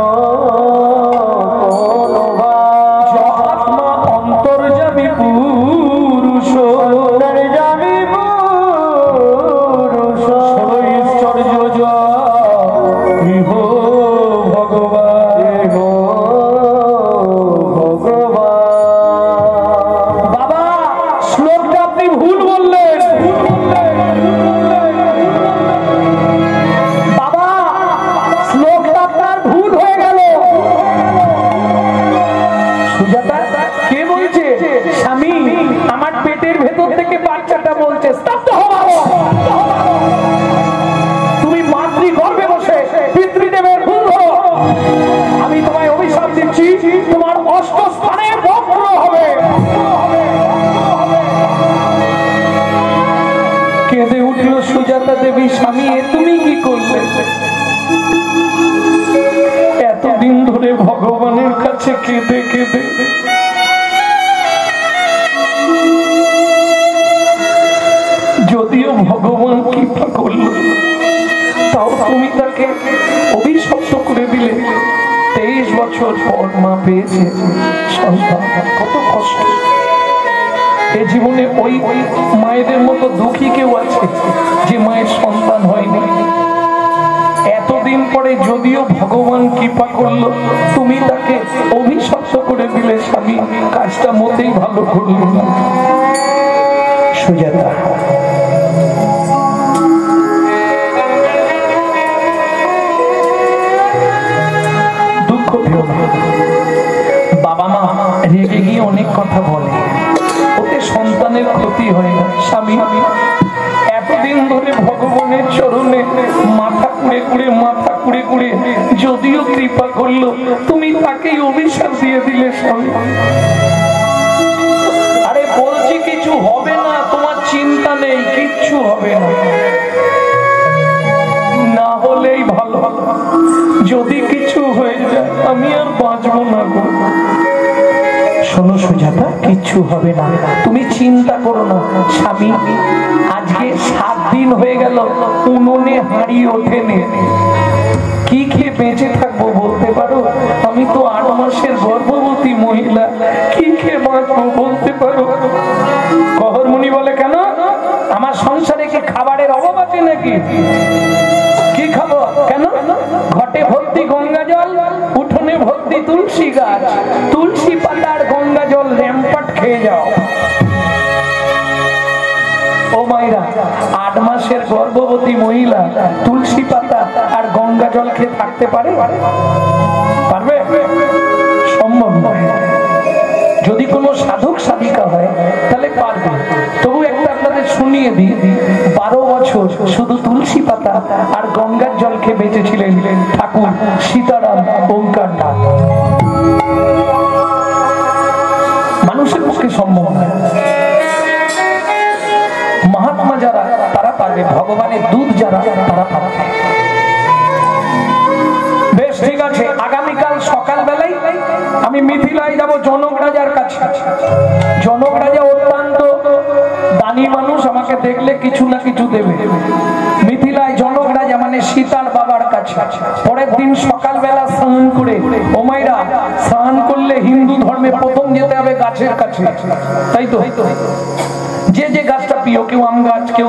হো ভগবান, বাবা শ্লোকটা আপনি ভুল বললেন। বাবা শ্লোকটা আপনার ভুল হয়ে গেল। সুজাতা কে বলছে? স্বামী আমার পেটের ভেতর থেকে বাচ্চাটা বলছে স্তব্ধ হও। তুমি মাতৃগর্ভে বসে পিতৃদেবের ভুল হলো। আমি তোমায় অভিশাপ দিচ্ছি, তোমার অষ্ট স্থানে বক্র হবে। কেঁদে উঠল সুজাতা দেবী, স্বামী তুমি কি করলে? এতদিন ধরে ভগবানের কাছে কেঁদে কেঁদে যদিও ভগবান কৃপা করল, তাও তুমি তাকে অভিশপ্ত করে দিলে। 23 বছর পর মা পেয়েছে সন্তান, কত কষ্ট। এ জীবনে ওই মায়েদের মতো দুঃখী কেউ আছে যে মায়ের সন্তান হয়নি? এতদিন পরে যদিও ভগবান কৃপা করলো, তুমি তাকে অভিশপ্ত করে দিলে। স্বামী কাজটা মোটেই ভালো করল না। সুজাতা দুঃখ পেও না। বাবা মা রেগে গিয়ে অনেক কথা বলে, ওতে সন্তানের ক্ষতি হয় না। স্বামী এতদিন ধরে ভগবানের চরণে মাথা কুড়ে কুড়ে যদিও কৃপা করলো, তুমি তাকেই অভিশাপ দিয়ে দিলে। স্বামী আরে বলছি কিছু হবে না, তোমার চিন্তা নেই, কিচ্ছু হবে না। না হলেই ভালো, যদি কিছু হয়ে যায় আমি আর বাঁচবো না গো। শোনো সুজাতা, কিচ্ছু হবে না, তুমি চিন্তা করো না। স্বামী আজকে 7 দিন হয়ে গেল উনুনে হাঁড়ি ওঠেনি। কি খেয়ে বেঁচে থাকবো বলতে পারো? আমি তো 8 মাসের গর্ভবতী মহিলা, কি খেয়ে বাঁচবো বলতে পারো? কহরমুনি বলে, কেন আমার সংসারে কি খাবারের অভাব আছে নাকি? কি খাবো? কেন? ঘটে ভর্তি গঙ্গা জল, উঠোনে ভর্তি তুলসী গাছ, তুলসী পাতার গঙ্গা জল র্যাম্পাট খেয়ে যাও। ও মায়েরা, 8 মাসের গর্ভবতী মহিলা তুলসী পাতা আর গঙ্গা জল খেয়ে থাকতে পারে? পারবে? সম্ভব নয়। যদি কোনো সাধক সাধিকা হয় তাহলে পারবে। তবু একটা আপনাদের শুনিয়ে দিই, 12 বছর শুধু তুলসী পাতা আর গঙ্গার জল খেয়ে বেঁচেছিলেন ঠাকুর সীতারাম ওঙ্কার নাথ। মানুষের পক্ষে সম্ভব নয়। মহাত্মা যারা তারা পারবে, ভগবানের দুধ যারা তারা পারবে। বেশ ঠিক আছে, আগামীকাল সকাল বেলায় আমি মিথিলায় যাব জনক রাজার কাছে। জনক রাজা অত্যন্ত দানি মানুষ, আমাকে দেখলে কিছু না কিছু দেবে। মিথিলায় জনক রাজা মানে সীতার বাবার কাছে। পরের দিন সকালবেলা স্নান করে, ও মাইরা স্নান করলে হিন্দু ধর্মে প্রথম যেতে হবে গাছের কাছে, তাই তো? যে যে গাছটা প্রিয়, কেউ আম গাছ, কেউ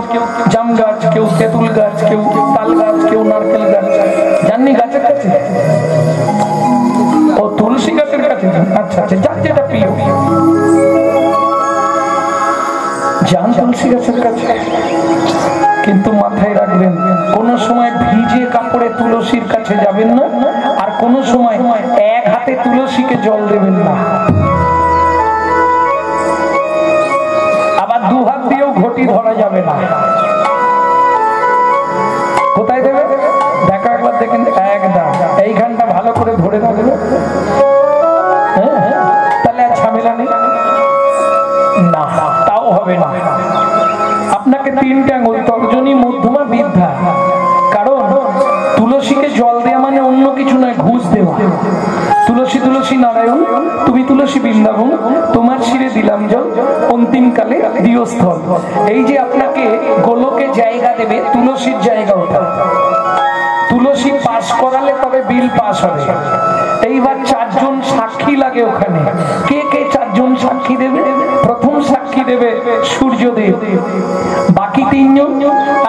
জাম গাছ, কেউ তেঁতুল গাছ, কেউ তাল গাছ, কেউ নারকেল গাছ। জাননি গাছের কাছে? ও তুলসী গাছের কাছে? আচ্ছা আচ্ছা, যার যেটা প্রিয় যান তুলসী গাছের কাছে। কিন্তু মাথায় রাখবেন, কোন সময় ভিজে কাপড়ে তুলসীর কাছে যাবেন না, আর কোন সময় এক হাতে তুলসীকে জল দেবেন না। আবার 2 হাত দিয়েও ঘটি ধরা যাবে না। কোথায় দেবে দেখো একবার, দেখেন একদম এইখানটা ভালো করে ধরে থাকবে, তাহলে আর ঝামেলা নেই। না, তাও হবে না। আপনাকে 3টে আঙুল, তর্জনী, মধ্যমা, বৃদ্ধা। কারণ তুলসীকে জল দেওয়া মানে অন্য কিছু নয়, ঘুষ দেওয়া। তুলসী তুলসী নারায়ণ, তুমি তুলসী বৃন্দাবন, তোমার শিরে দিলাম জল, অন্তিমকালে দিও স্থল। এই যে আপনাকে গোলকে জায়গা দেবে, তুলসীর জায়গা ওঠা। তুলসী পাস করালে তবে বিল পাস হবে। এইবার 4 জন সাক্ষী লাগে ওখানে। কে কে 4 জন সাক্ষী দেবে? প্রথম সাক্ষী দেবে সূর্যদেব, বাকি 3 জন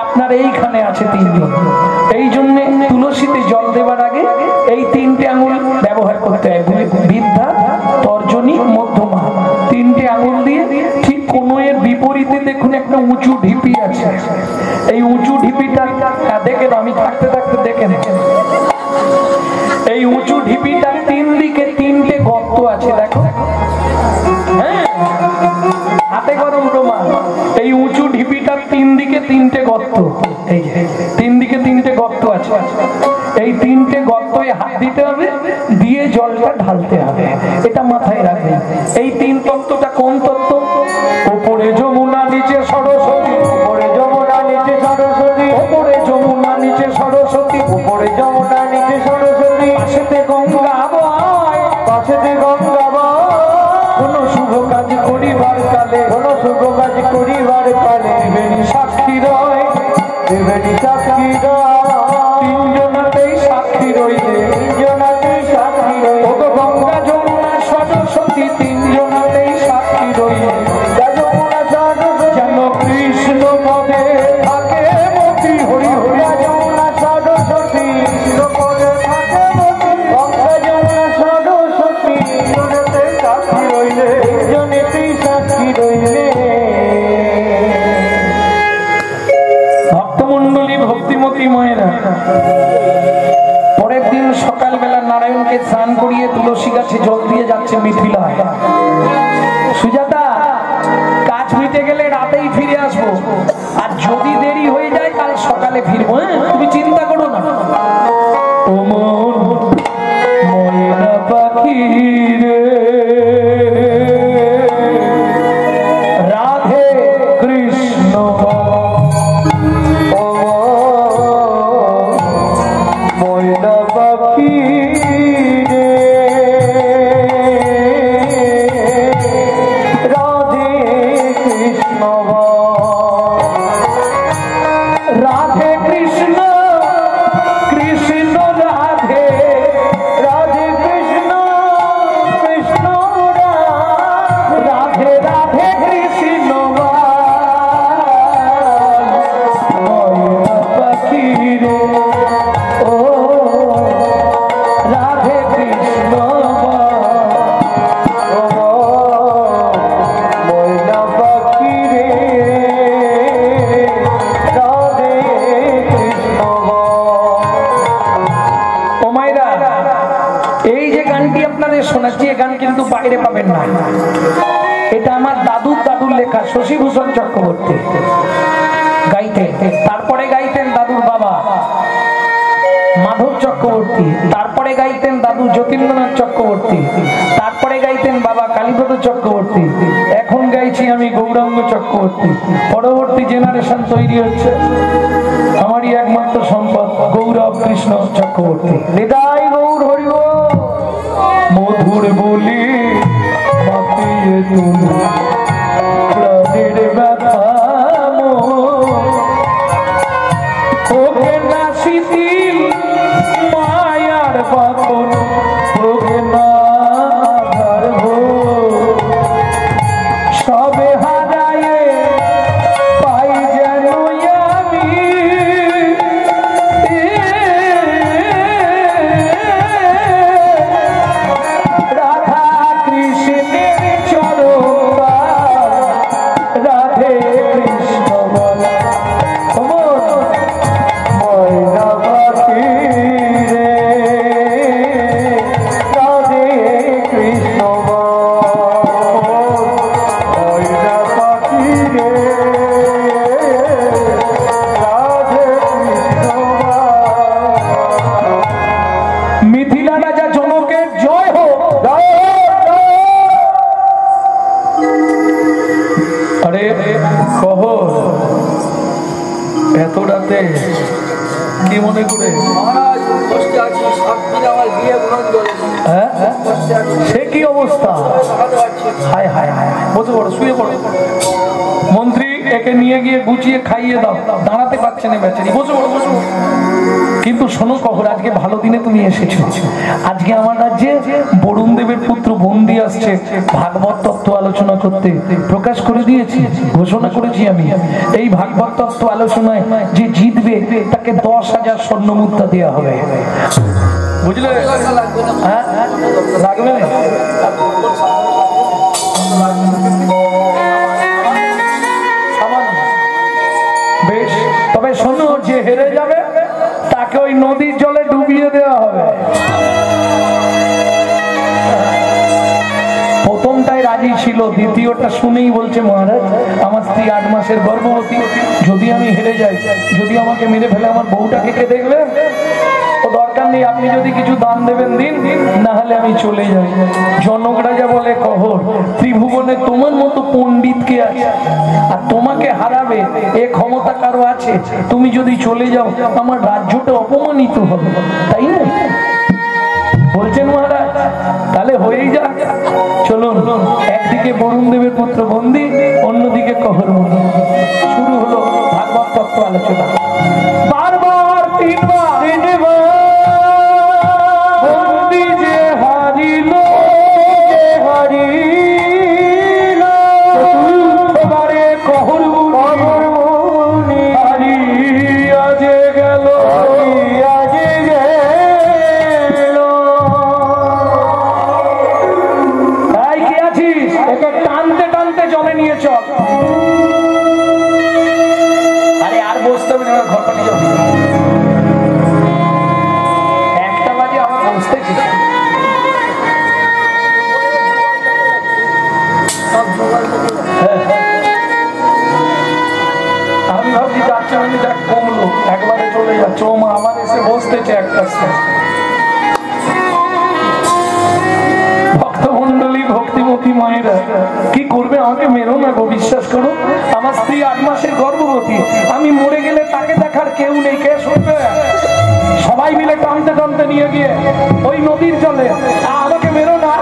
আপনার এইখানে আছে 3 জন। এই জন্য তুলসীতে জল দেওয়া দেওয়ার আগে এই তিনটে আঙুল ব্যবহার করতে হয়, বিদ্যা, তর্জনী, মধ্যমা, তিনটে আঙুল দিয়ে ঠিক কোণের বিপরীতে দেখুন একটা উঁচু ঢিপি আছে। এই উঁচু ঢিপিটা দেখে আমি থাকতে থাকতে দেখে এই উঁচু ঢিপিটার তিন দিকে তিনটে গর্ত আছে, দেখো। হ্যাঁ, হাতে গরম প্রমাণ। এই উঁচু ঢিপিটার তিন দিকে তিনটে গর্ত, এই তিন দিকে তিনটে গর্ত আছে। এই তিনটে গর্তয় হাত দিতে হবে, দিয়ে জলটা ঢালতে হবে। এটা মাথায় রাখবে। এই তিন তত্ত্বটা কোন তত্ত্ব? উপরে যমুনা, নিচে সরস্বতী, উপরে যমুনা, নিচে সরস্বতী, উপরে যমুনা, নিচে সরস্বতী, উপরে যমুনা, নিচে সরস্বতী, পাশেতে গঙ্গা বয়, পাশেতে গঙ্গা বয়। কোন শুভ কাজ করিবার কালে, কোন শুভ কাজ করিবার কালে দেবেনি সাক্ষী রয়, দেবেনি সাক্ষী রয়। তিনজনাতেই সাক্ষী রইলে, তিনজনাতেই সাক্ষী রইলে, গঙ্গা যমুনা সরস্বতী, তিনজনাতেই সাক্ষী রইলে। যমুনা সরস্বতী যেন কৃষ্ণ পদে থাকে মতি, হরি হরি। যমুনা সরস্বতী কৃষ্ণ পদে থাকে মতি, গঙ্গা যমুনা সরস্বতী, তিনজনেতেই সাক্ষী রইলে, তিনজনেতেই সাক্ষী রইলে। ভক্তমন্ডলী, ভক্তিমতী মায়েরা, পরের দিন সকালবেলা নারায়ণকে স্নান করিয়ে তুলসী গাছে জল দিয়ে যাচ্ছে মিথিলায়। সুজাতা, কাজ মিটে গেলে রাতেই ফিরে আসবো, আর যদি দেরি হয়ে যায় কাল সকালে ফিরবো। তুমি চিন্তা করো না। ও মন ময়না পাখি রে, রাধে কৃষ্ণ, ও ময়না পাখি রে, রাধে কৃষ্ণ, রাধে কৃষ্ণ, কৃষ্ণ রাধে, রাধে কৃষ্ণ, কৃষ্ণ রাধে, রাধে কৃষ্ণ, ময়না পাখি রে, ও রাধে কৃষ্ণ, ও ময়না পাখি রে, রাধে কৃষ্ণ। ও মায়েরা, এই যে গানটি আপনাদের শোনাচ্ছি, এই গান কিন্তু বাইরে পাবেন না। এটা আমার দাদুর দাদুর লেখা, শশীভূষণ চক্রবর্তী গাইতেন। তারপরে গাইতেন দাদুর বাবা মাধব চক্রবর্তী, তারপরে গাইতেন দাদু যতীন্দ্রনাথ চক্রবর্তী, তারপরে গাইতেন বাবা কালীপদ চক্রবর্তী, এখন গাইছি আমি গৌরাঙ্গ চক্রবর্তী। পরবর্তী জেনারেশন তৈরি হচ্ছে, আমারই একমাত্র সম্পদ গৌরব কৃষ্ণ চক্রবর্তী। হৃদয় গৌর হরিব, মধুর বলি মাতিয়ে তুলি প্রাণের ব্যথা, ওকে না শিথিল মায়ার বাঁধন, ওকে না আধার হো, সবে হারায়ে পাই যেন আমি, রাধা কৃষ্ণের চরণ, রাধে কৃষ্ণ বলা। ময়না পাখি রে, রাধে কৃষ্ণ, ময়না পাখি রে, রাধে কৃষ্ণ। মিথিলা রাজা জনকের জয় হোক, জয় হোক। আরে কহ এত রাতে কি মনে করে? সে কি অবস্থা? হায় হায় হায়, বসে পড়ো, শুয়ে পড়ো। মন্ত্রী একে নিয়ে গিয়ে গুছিয়ে খাইয়ে দাও, দাঁড়াতে পারছে না বেচারি, বসো বসো। কিন্তু শোনো কখন, আজকে ভালো দিনে তুমি এসেছো। আজকে আমার রাজ্যে বরুণ দেবের পুত্র বন্দি আসছে ভাগবত তত্ত্ব আলোচনা করতে, প্রকাশ করে দিয়েছি, ঘোষণা করেছি আমি। এই ভাগবত তত্ত্ব আলোচনায় যে জিতবে তাকে 10,000 স্বর্ণ মুদ্রা দেওয়া হবে, বুঝলে? হ্যাঁ লাগবে। বেশ, তবে শোনো, যে হেরে যাবে তাকে ওই নদীর জলে ডুবিয়ে দেওয়া হবে। প্রথমটাই রাজি ছিল, দ্বিতীয়টা শুনেই বলছে মহারাজ আমার স্ত্রী 8 মাসের গর্ভবতী, যদি আমি হেরে যাই, যদি আমাকে মেরে ফেলে আমার বউটাকে কে দেখবে? তো দরকার নেই, আপনি যদি কিছু দান দেবেন দিন, না হলে আমি চলে যাই। জনক রাজা বলে কহর, ত্রিভুবনে তোমার মতো পণ্ডিত কে আছে? আর তোমাকে হারাবে এ ক্ষমতা কারো আছে? তুমি যদি চলে যাও আমার রাজ্যটা অপমানিত হবে, তাই না? বলছেন মহারাজ তাহলে হয়েই যাক, চলুন। একদিকে বরুণ দেবের পুত্র বন্দি, অন্যদিকে কহর বন্দি। শুরু হলো ভাগবত তত্ত্ব আলোচনা। বারবার তিনবার বন্দি যে হারিল, এবারে কহর হারিয়া যে গেল, টানতে টানতে জলে নিয়ে চল। আরে আর বসতে হবে না, ঘরটা নিয়ে যাবো। 1টা বাজে আমার বসতেছি। আমি ভাবছি যাচ্ছে মানে যাক কমলো, একবারে চলে যাচ্ছে। ও মা আমার এসে বসতেছে একটা ভক্তমন্ডলী, ভক্তিমতী মায়েরা কি করবে? আমাকে মেরো না গো, বিশ্বাস করো আমার স্ত্রী 8 মাসের গর্ভবতী, আমি মরে গেলে তাকে দেখার কেউ নেই, কে শুনবে? সবাই মিলে টানতে টানতে নিয়ে গিয়ে ওই নদীর জলে। আমাকে মেরো না,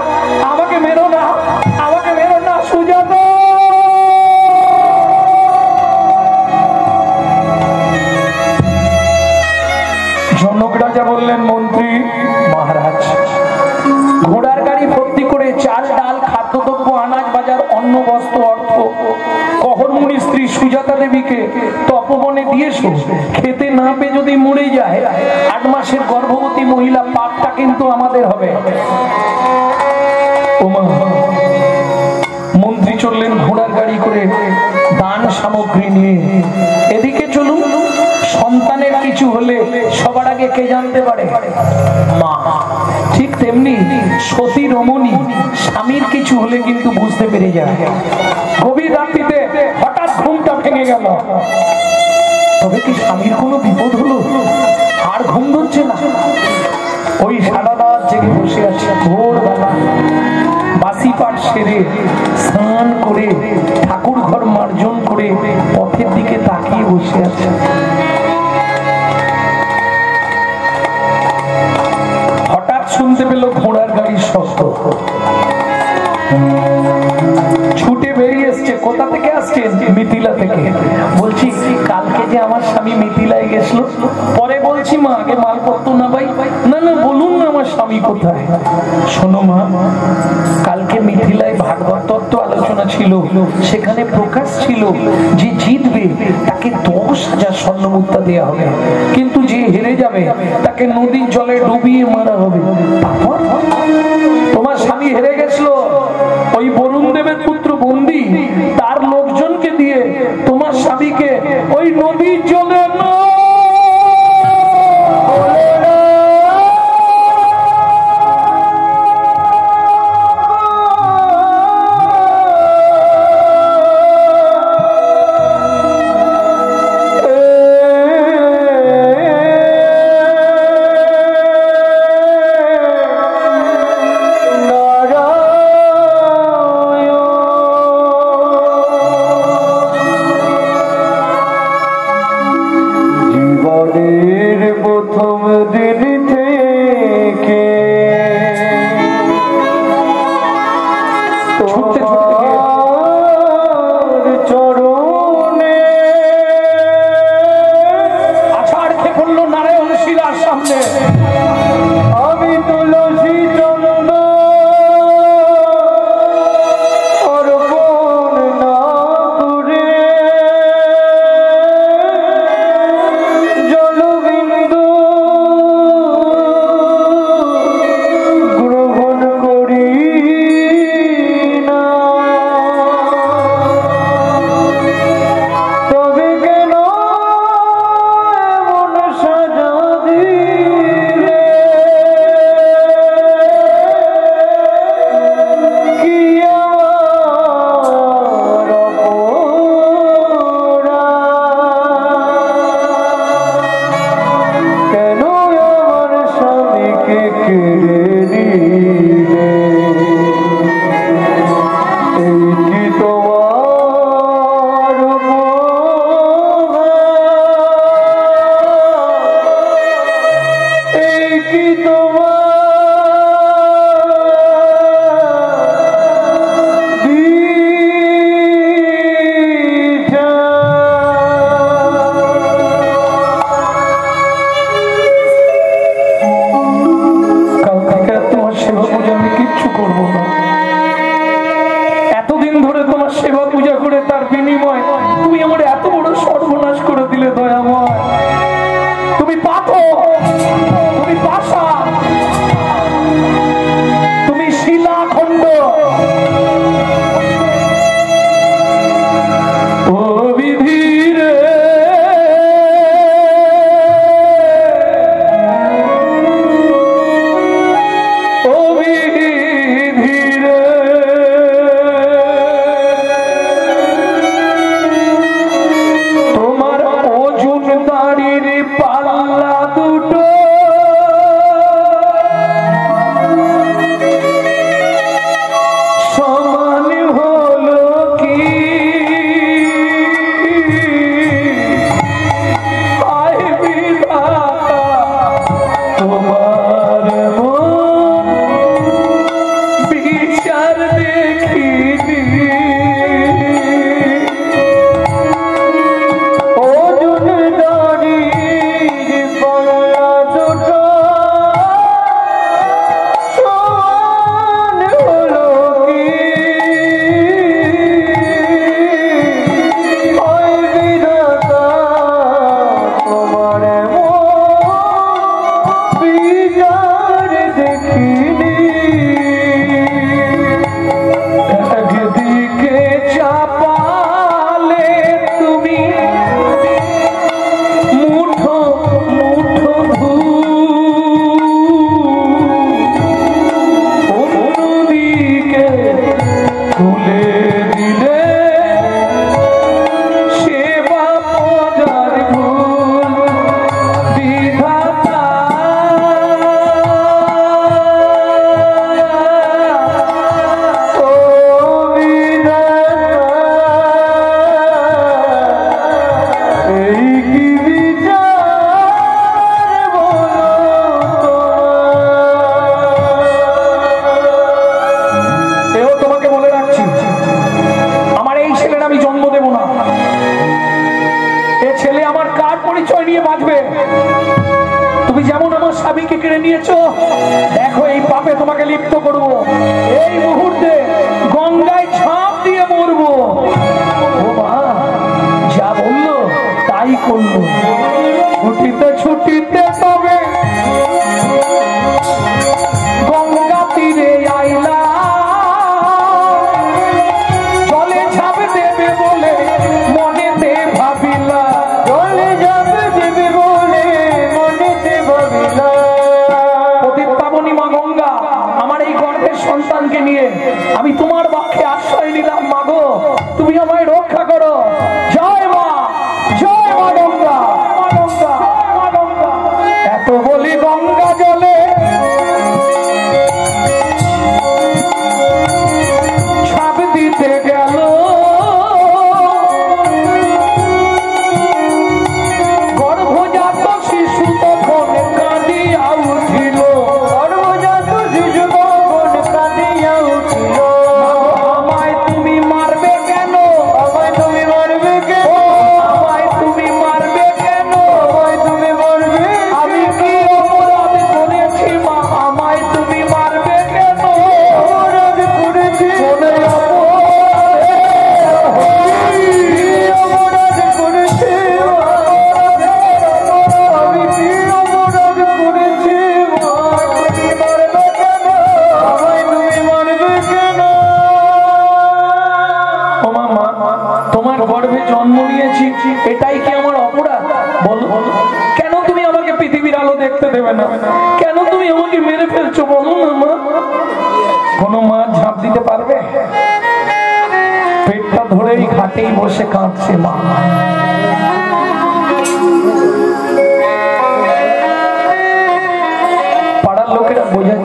আমাকে মেরো না, আমাকে মেরো না, সুজাতা। জনক রাজা বললেন, মন্ত্রী মহারাজ, ঘোড়ার গাড়ি ভর্তি করে চাল ডাল খাদ্যদ্রব্য আনাজ বাজার অন্ন বস্ত্র অর্থ কহর মুনির স্ত্রী সুজাতা দেবীকে তপবনে দিয়েছো। খেতে না পেয়ে যদি মরে যায় 8 মাসের গর্ভবতী মহিলা, পাপটা কিন্তু আমাদের হবে। মন্ত্রী চললেন ঘোড়ার গাড়ি করে দান সামগ্রী নিয়ে। এদিকে চলুন, সন্তানের কিছু হলে সবার আগে কে জানতে পারে? মা। ঠিক তেমনি সতী রমণী স্বামীর কিছু হলে কিন্তু বুঝতে পেরে যায়। গভীর রাত্রিতে হঠাৎ ঘুমটা ভেঙে গেল, তবে কি স্বামীর কোনো বিপদ হলো? আর ঘুম ধরছে না, ওই সারা রাত জেগে বসে আছে। ভোরবেলা বাসি পাঠ সেরে স্নান করে ঠাকুর ঘর মার্জন করে পথের দিকে তাকিয়ে বসে আছে। হঠাৎ শুনতে পেল ঘোড়ার গাড়ির শব্দ, ছুটে বেরিয়ে এসছে। কোথা থেকে আসছে? মিথিলা থেকে। বলছি কালকে যে আমার স্বামী মিথিলায় গেছিল, পরে বলছি মা আগে মালপত্র না ভাই, না না বলুন না আমার স্বামী কোথায়। শোনো মা, কালকে মিথিলায় ভাগবত তত্ত্ব আলোচনা ছিল, সেখানে প্রকাশ ছিল যে জিতবে তাকে 10,000 স্বর্ণ মুদ্রা দেওয়া হবে, কিন্তু যে হেরে যাবে তাকে নদীর জলে ডুবিয়ে মারা হবে। তারপর তোমার স্বামী হেরে গেছিল, ওই বরুণ দেবের পুত্র বন্দি তার লোকজনকে দিয়ে তোমার স্বামীকে ওই নদীর জলে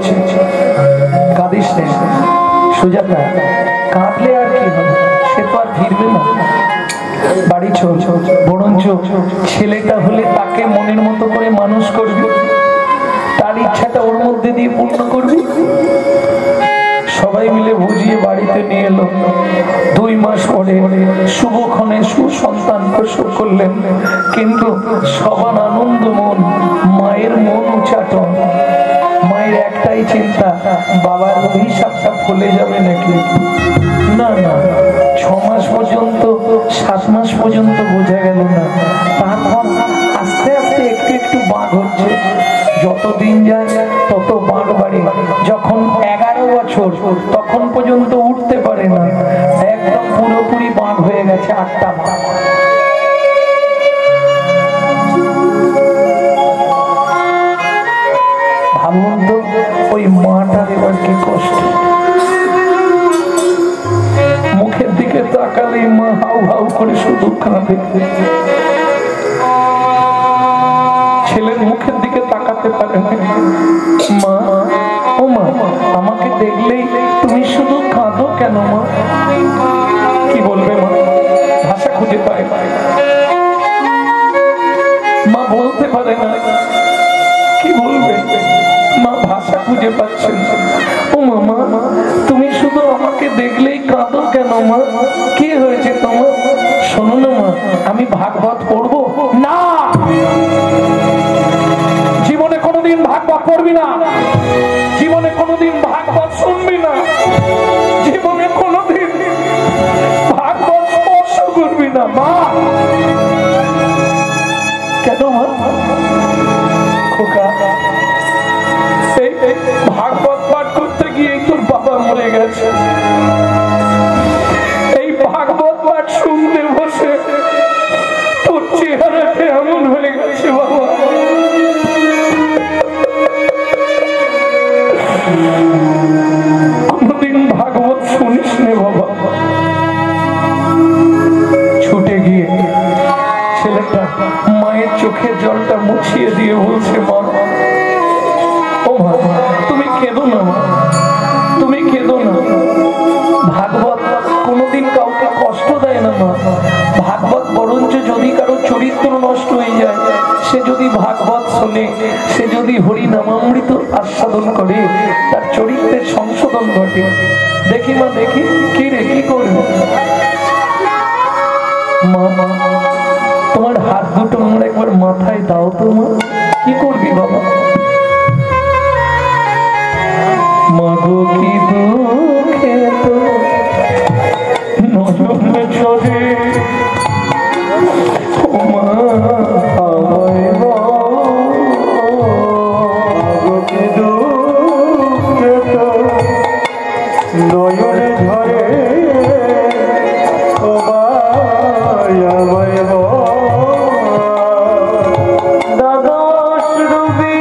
যাচ্ছে। কাঁদিস না সুজাতা, কাঁদলে আর কি হবে, সে তো আর ফিরবে না, বাড়ি চল। বরঞ্চ ছেলেটা হলে তাকে মনের মতো করে মানুষ করবি, তার ইচ্ছাটা ওর মধ্যে দিয়ে পূর্ণ করবি। সবাই মিলে বুঝিয়ে বাড়িতে নিয়ে এলো। 2 মাস পরে শুভক্ষণে সুসন্তান প্রসব করলেন। কিন্তু সবার আনন্দ মন, মায়ের মন উচাটন। মায়ের একটাই চিন্তা, বাবার অভিশাপটা ফলে যাবে নাকি। না না, 6 মাস পর্যন্ত 7 মাস পর্যন্ত বোঝা গেল না। তারপর আস্তে আস্তে একটু একটু বাঁক হচ্ছে। যত দিন যায় তত বাঁক বাড়ে। যখন 11 বছর তখন পর্যন্ত উঠতে পারে না, একদম পুরোপুরি বাঁক হয়ে গেছে, 8টা বাঁক। ভাবুন তো ওই মাটার এবার কি কষ্ট। মুখের দিকে তাকালেই মা হাউ হাউ করে শুধু কাঁদে। ছেলের মুখের দিকে তাকাতে পারে না। মা, ও মা, আমাকে দেখলেই তুমি শুধু কাঁদো কেন মা? কি বলবে মা? ভাষা খুঁজে পায় মা, বলতে পারে না কি বলবে মা, ভাষা খুঁজে পাচ্ছেন। ও মা, তুমি শুধু আমাকে দেখলেই কাঁদো কেন মা? কি হয়েছে তোমার? শোনো না মা, আমি ভাগবত পড়বো না। জীবনে কোনোদিন ভাগবত পড়বি না, জীবনে কোনোদিন ভাগবত শুনবি না, জীবনে কোনোদিন ভাগবত স্পর্শ করবি না মা। কেন মা? খোকা, ভাগবত পাঠ করতে গিয়ে তোর বাবা মরে গেছে। এই ভাগবত পাঠ শুনতে বসে তোর চেহারাটা এমন হয়ে গেছে বাবা। কোনদিন ভাগবত শুনিস নে বাবা। ছুটে গিয়ে ছেলেটা মায়ের চোখের জলটা মুছিয়ে দিয়ে বলছে, মা, ও মা, তুমি কেঁদো না মা, তুমি কেঁদো না। ভাগবত কোনোদিন কাউকে কষ্ট দেয় না মা। ভাগবত বরঞ্চ যদি কারো চরিত্র নষ্ট হয়ে যায়, সে যদি ভাগবত শোনে, সে যদি হরি নামামৃত আস্বাদন করে, তার চরিত্রের সংশোধন ঘটে। দেখি মা, দেখি কি রে, কি করবি মা? তোমার হাত দুটো আমার একবার মাথায় দাও তো মা। কি করবি বাবা? মাগো কি দুঃখে তো নয়ন ঝরে, ও মা আমায় মাগো কি দুঃখে তো নয়ন ঝরে, ও মা আমায় দ্বাদশ রবি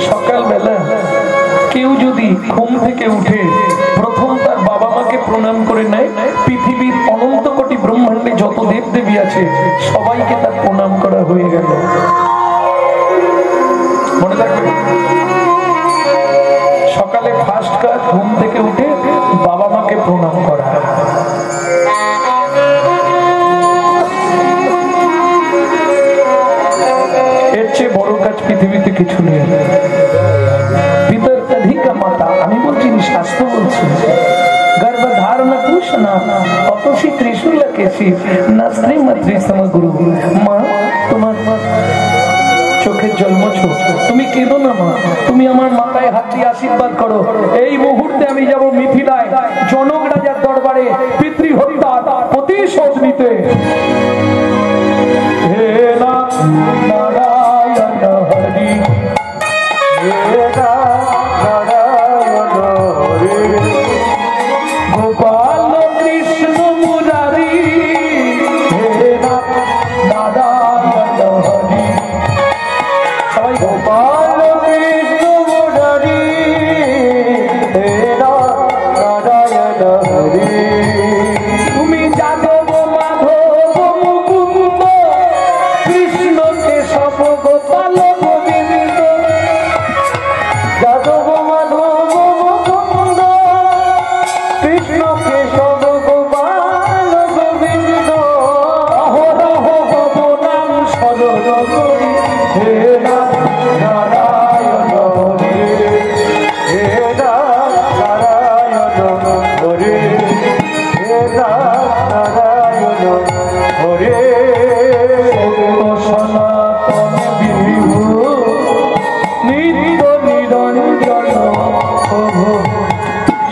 সকালবেলা কেউ যদি ঘুম থেকে উঠে প্রথম তার বাবা মাকে প্রণাম করে নেয়, পৃথিবীর অনন্ত কোটি ব্রহ্মাণ্ডে যত দেব দেবী আছে সবাইকে তার প্রণাম করা হয়ে গেল। মনে রাখবে, সকালে ফার্স্ট কাজ ঘুম থেকে উঠে বাবা মাকে প্রণাম করা। এর চেয়ে বড় কাজ পৃথিবীতে কিছু নেই। পিতাধিকা মাতা, আমি বলছি শাস্ত্র বলছি, গর্ভধারণ পুষনা অতসী ত্রিশূলকে কেশি না স্ত্রী মাতৃ সমগুরু। মা তোমার চোখের জল মোছো, তুমি কেঁদো না মা, তুমি আমার মাথায় হাত দিয়ে আশীর্বাদ করো। এই মুহূর্তে আমি যাব মিথিলায় জনক রাজার দরবারে পিতৃ হত্যার প্রতিশোধ নিতে। হে নারায়ণ হরি, হে নারায়ণ হরি, গোপাল কৃষ্ণ মুরারি, হে নারায়ণ হরি, সবাই গোপাল কৃষ্ণ মুরারি, হে নারায়ণ হরি। তুমি যাদব মাধব মুকুন্দ কৃষ্ণ কেশব গোপাল গোবিন্দ, যাদব মাধব মুকুন্দ কৃষ্ণ কেশব গোপাল গোবিন্দ, অহরহ ভব নাম স্মরণ করি, হে নারায়ণ হরি, হে নারায়ণ হরি, হে নারায়ণ হরি। সনাতন বিভু নিত্য নিরঞ্জন প্রভু,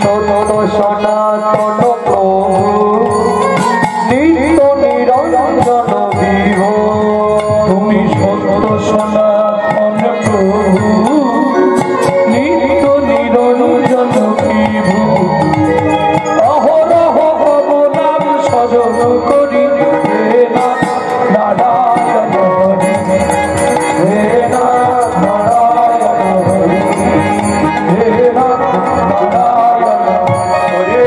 সত্য সনাতন প্রভু নিত্য নিরঞ্জন বিভু, তুমি সত্য সনাতন প্রভু নিত্য নিরঞ্জন বিভু, অহরহ ভব নাম স্মরণ করি, হে নারায়ণ হরি, হে নারায়ণ হরি, হে নারায়ণ হরি।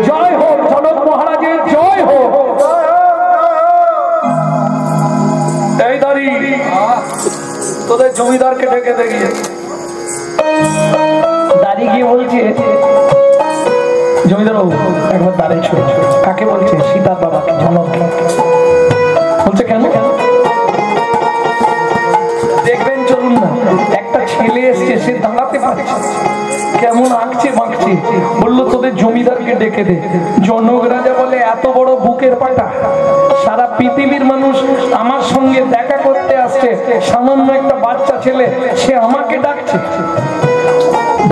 জয় হোক জনক মহারাজের, জয় হোক। এই দাঁড়ি তোদের জমিদারকে ডেকে দেখিয়ে দাঁড়িয়ে গিয়ে বলছে, জমিদার বাবু একবার দাঁড়িয়ে ছিল। কাকে বলছে? সীতার বাবাকে, জনককে। বলছে কেন? দেখবেন চলুন না, একটা ছেলে এসছে, সে দাঁড়াতে পারছে, কেমন আঁকছে বাঁকছে। বললো তোদের জমিদারকে ডেকে দে। জনক রাজা বলে এত বড় বুকের পাটা, সারা পৃথিবীর মানুষ আমার সঙ্গে দেখা করতে আসছে, সামান্য একটা বাচ্চা ছেলে সে আমাকে ডাকছে।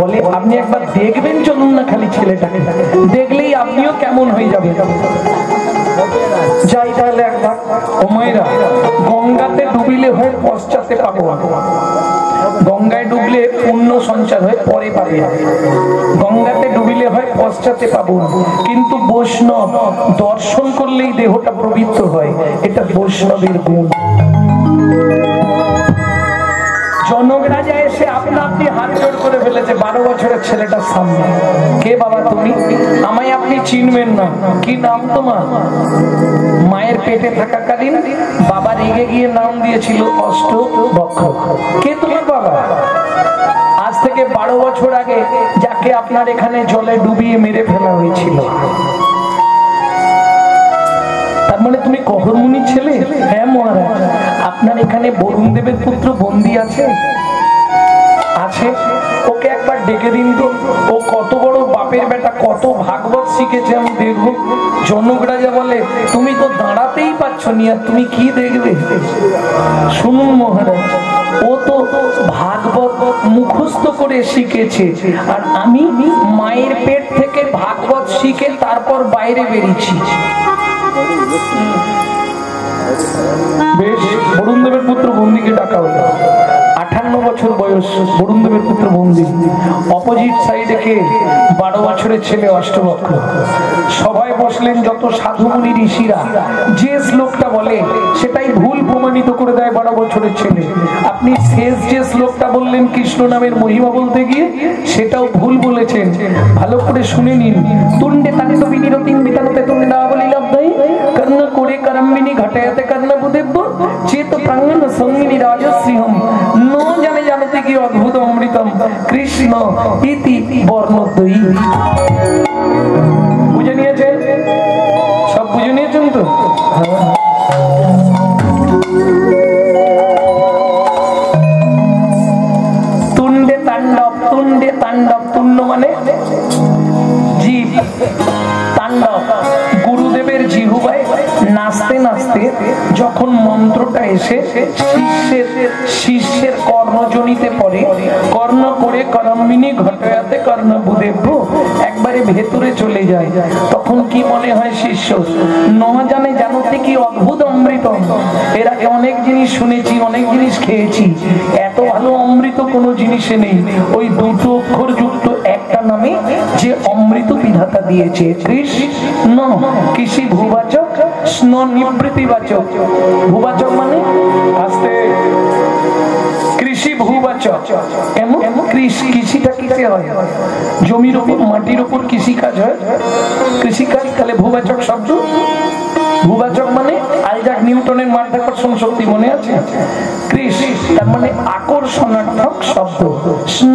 বলে আপনি একবার দেখবেন চলুন না, খালি ছেলেটাকে দেখলেই আপনিও কেমন হয়ে যাবে। যাই তাহলে একবার। ও মায়েরা, গঙ্গাতে ডুবিলে হয় পশ্চাতে পাবো, গঙ্গায় ডুবলে পুণ্য সঞ্চার হয়, পরে পাবে। গঙ্গাতে ডুবিলে হয় পশ্চাতে পাবো, কিন্তু বৈষ্ণব দর্শন করলেই দেহটা পবিত্র হয়, এটা বৈষ্ণবের গুণ। জনক রাজা এসে আপনা আপনি হাত জোড় করে ফেলেছে 12 বছরের ছেলেটার সামনে। কে বাবা তুমি? আমায় আপনি চিনবেন না। কি নাম তোমার? মায়ের পেটে থাকাকালীন বাবা রেগে গিয়ে নাম দিয়েছিল অষ্টবক্র। কে তোমার বাবা? আজ থেকে 12 বছর আগে যাকে আপনার এখানে জলে ডুবিয়ে মেরে ফেলা হয়েছিল। তার মানে তুমি কহরমুনির ছেলে? হ্যাঁ মহারাজ। আপনার এখানে বরুণ দেবের পুত্র বন্দী আছে? আছে। ওকে একবার ডেকে দিন তো, ও কত বড় বাপের বেটা, কত ভাগবত শিখেছে আমি দেখবো। জনক রাজা বলে তুমি তো দাঁড়াতেই পারছো নি, আর তুমি কি দেখবে? শুনুন মহারাজ, ও তো ভাগবত মুখস্থ করে শিখেছে, আর আমি মায়ের পেট থেকে ভাগবত শিখে তারপর বাইরে বেরিয়েছি। বেশ, বরুণ দেবের পুত্র বন্দীকে ডাকা হলো। 58 বছর বয়স, বরুণ দেবের পুত্র বন্দী। অপোজিট সাইডে কে? 12 বছরের ছেলে অষ্টবক্র। সবাই বসলেন যত সাধু মুনি ঋষিরা। যে শ্লোকটা বলে সেটাই ভুল প্রমাণিত করে দেয় 12 বছরের ছেলে। আপনি শেষ যে শ্লোকটা বললেন কৃষ্ণ নামের মহিমা বলতে গিয়ে, সেটাও ভুল বলেছেন। ভালো করে শুনে নিন। তুণ্ডে তানিত বিনিরতিং বিতানতে তুণ্ডা বলি লব্ধাই কর্ণ করে করম্বিনী ঘটায়াতে কর্ণ বুদেব্য চেত প্রাঙ্গণ সঙ্গিনী রাজশ্রীহম ন জানে জানতে কি অদ্ভুত অমৃতম কৃষ্ণ ইতি বর্ণদ্বয়ী। বুঝে নিয়েছেন? সব বুঝে নিয়েছেন তো? তুণ্ডে তাণ্ডব, তুণ্ডে তাণ্ডব, তুণ্ড মানে জীব, তাণ্ডব গুরু নাচতে নাচতে যখন মন্ত্রটা এসে শিষ্যের কর্ণজনিতে পড়ে, কর্ণ করে করম্বিনী ঘটয়াতে কর্ণ বুদেব্য একবারে ভেতরে চলে যায়, তখন কি মনে হয় শিষ্য না জানে জানতে কি অদ্ভুত অমৃত। এর আগে অনেক জিনিস শুনেছি, অনেক জিনিস খেয়েছি, এত ভালো অমৃত কোনো জিনিসে নেই। ওই দুটো অক্ষর যুক্ত একটা নামে যে অমৃত বিধাতা দিয়েছে, কৃষ্ণ। কৃষি ভূবাচক, স্ন নিবৃত্তিবাচক। ভূবাচক মানে আস্তে, কৃষি ভূবাচক। এমন কৃষিটা কিসে হয়? জমির উপর, মাটির উপর কৃষি কাজ হয়, কৃষিকাজ। তাহলে ভূবাচক শব্দ, ভূবাচক মানে আইজাক নিউটনের মাধ্যাকর্ষণ শক্তি মনে আছে? কৃষি তার মানে আকর্ষণাত্মক শব্দ। স্ন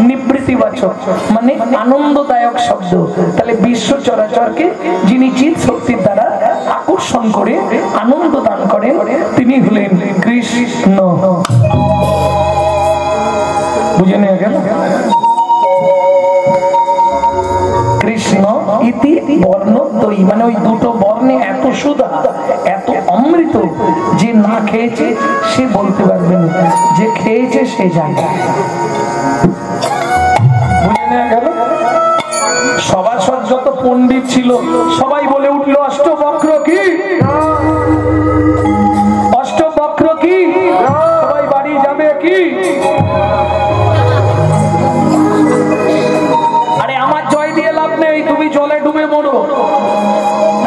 নিবৃত্তিবাচক মানে আনন্দদায়ক শব্দ। তাহলে বিশ্ব চরাচরকে যিনি চিৎ শক্তির দ্বারা আকর্ষণ করে আনন্দ দান করেন তিনি হলেন কৃষ্ণ। বুঝে নিয়ে গেল? কৃষ্ণ ইতি বর্ণদ্বয়ী মানে ওই দুটো বর্ণে এত সুধা, এত অমৃত, যে না খেয়েছে সে বলতে পারবে না, যে খেয়েছে সে জানে। বুঝে নেওয়া গেল? সভাসদ যত পণ্ডিত ছিল সবাই বলে উঠলো অষ্টবক্র কি, অষ্টবক্র কি, সবাই বাড়ি যাবে কি? তুমি জলে ডুবে মরো।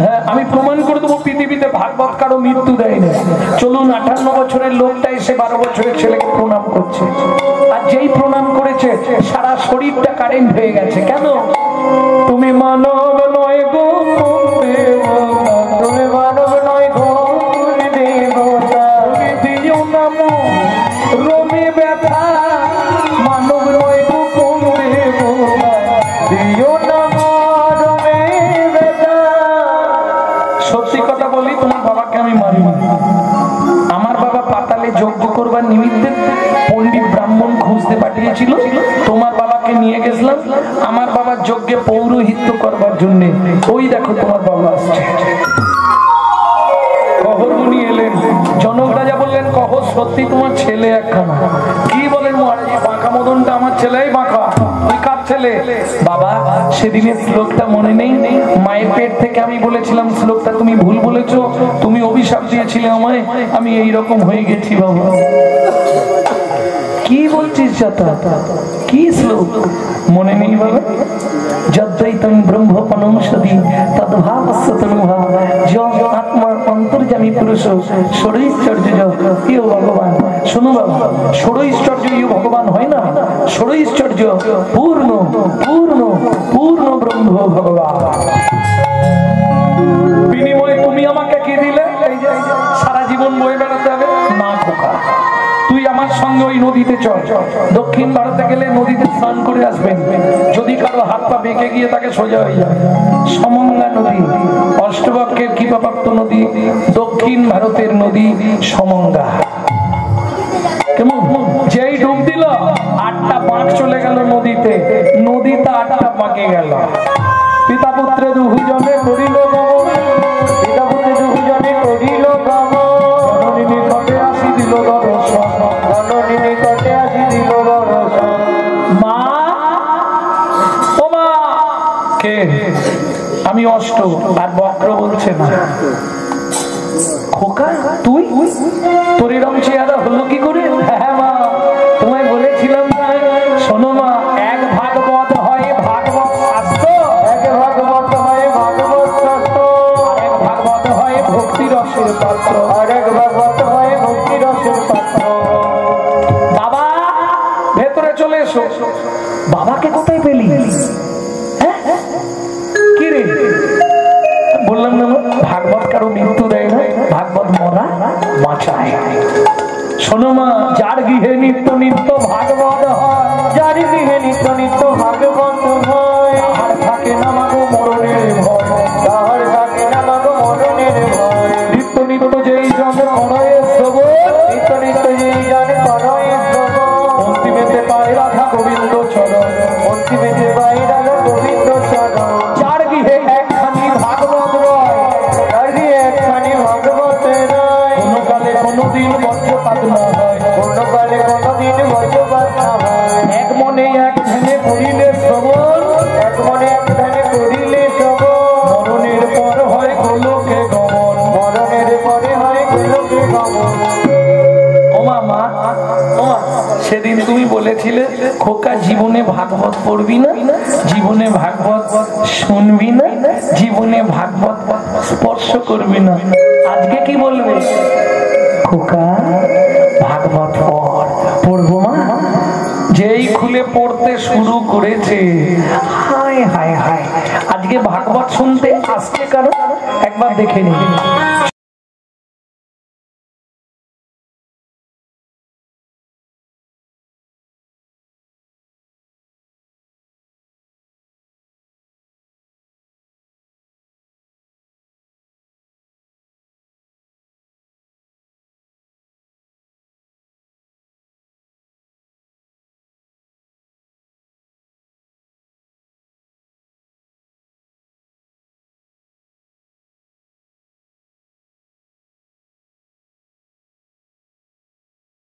হ্যাঁ, আমি প্রমাণ করে দেবো পৃথিবীতে ভাগবত কারো মৃত্যু দেয়নি। চলুন, 58 বছরের লোকটা এসে 12 বছরের ছেলেকে প্রণাম করছে, আর যেই প্রণাম করেছে সারা শরীরটা কারেন্ট হয়ে গেছে। কেন? তুমি মানব নয় গো দেবতা, তুমি মানব নয় গো দেবতা, তুমি দিও নাম রোমে ব্যথা, মানব নয় গো দেবতা, দিও নাম। সত্যি কথা বলি, তোমার বাবাকে আমি মারি। আমার বাবা পাতালে যজ্ঞ করবার নিমিত্তে পণ্ডিত ব্রাহ্মণ খুঁজতে পাঠিয়েছিল, তোমার বাবাকে নিয়ে গেছিলাম আমার বাবার যজ্ঞে পৌরোহিত্য করবার জন্য। ওই দেখো তোমার বাবা আসছে। কহরমুনি এলেন, জনক রাজা বললেন কহর সত্যি তোমার ছেলে একখানা। কি বলেন মহারাজ? বাঁকা মদনটা আমার ছেলেই বাঁকা। ওই কার ছেলে? বাবা সেদিনের শ্লোকটা মনে নেই? মায়ের পেট থেকে আমি বলেছিলাম শ্লোকটা তুমি ভুল বলেছো, তুমি অভিশাপ দিয়েছিলে আমায়, আমি এইরকম হয়ে গেছি বাবা। কি বলছিস যত? কি শ্লোক মনে নেই বাবা? যদ্বৈতং ব্রহ্মপনং সদি তদ্ভাবস্য তনুভাব, যম আত্মা অন্তর্যামী পুরুষ ষড়ৈশ্বর্য ইয় ভগবান। শোনো বাবা, ষড়ৈশ্বর্য ইয় ভগবান হয় না, ষড়ৈশ্বর্য পূর্ণ পূর্ণ পূর্ণ ব্রহ্ম ভগবান। বিনিময়ে তুমি আমাকে কি দিলে? সারা জীবন বয়ে বেড়াতে হবে না খোকা, তুই আমার সঙ্গে ওই নদীতে চল। দক্ষিণ ভারতে গেলে নদীতে স্নান করে আসবেন, যদি কারো হাত পা বেঁকে গিয়ে তাকে সোজা হয়ে যায়। সমঙ্গা নদী অষ্টবক্রের কৃপাপ্রাপ্ত নদী, দক্ষিণ ভারতের নদী সমঙ্গা। কেমন? যেই ডুব দিল 8টা বাঁক চলে গেল নদীতে, নদীতে 8টা বাঁকে গেল। পিতা পুত্রে দুজনে করিল গমন, পিতা পুত্রে দুজনে করিল গমন, জননী নিকটে আসি দিল দর্শন, জননী নিকটে আসি দিল দর্শন। মা, ও মা। কে? আমি অষ্ট। আর বক্র বলছে না। খোকা তুই? তোর এরকম চেহারা হলো কি করে? হ্যাঁ মা, তোমায় বলেছিলাম না। শোনো মা, এক ভাগবত হয় ভাগবত শাস্ত্র, এক ভাগবত হয় ভাগবত শাস্ত্র, এক ভাগবত হয় ভক্তি রসের পাত্র, আর এক ভাগবত হয় ভক্তি রসের পাত্র। বাবা ভেতরে চলে এসো। বাবাকে কোথায় পেলি? হ্যাঁ কি রে? বললাম না ভাগবত কারো মৃত্যু দেয় না, ভাগবত মরা বাঁচায়। শোনো মা, যার গৃহে নিত্য নিত্য ভাগবত হয়, যার গৃহে নিত্য নিত্য ভাগবত হয়, তাহার থাকে না মাগো মরণের ভয়, তাহার থাকে না মাগো মরণের ভয়। নিত্য নিত্য যেই জন করয়ে শ্রবণ, নিত্য নিত্য যেই জন করয়ে শ্রবণ, অন্তিমেতে পায় রাধা গোবিন্দ চরণ, অন্তিমেতে পায় রাধা গোবিন্দ চরণ। যার গৃহে একখানি ভাগবত রয়, যার গৃহে একখানি ভাগবত তুমি বলেছিলে খোকা জীবনে ভাগবত পড়বি না, জীবনে ভাগবত শুনবি না, জীবনে ভাগবত স্পর্শ করবি না। আজকে কি বলবে? খোকা ভাগবত পড়বো মা। যেই খুলে পড়তে শুরু করেছে, হায় হায় হায়, আজকে ভাগবত শুনতে আসছে কারণ একবার দেখে নি।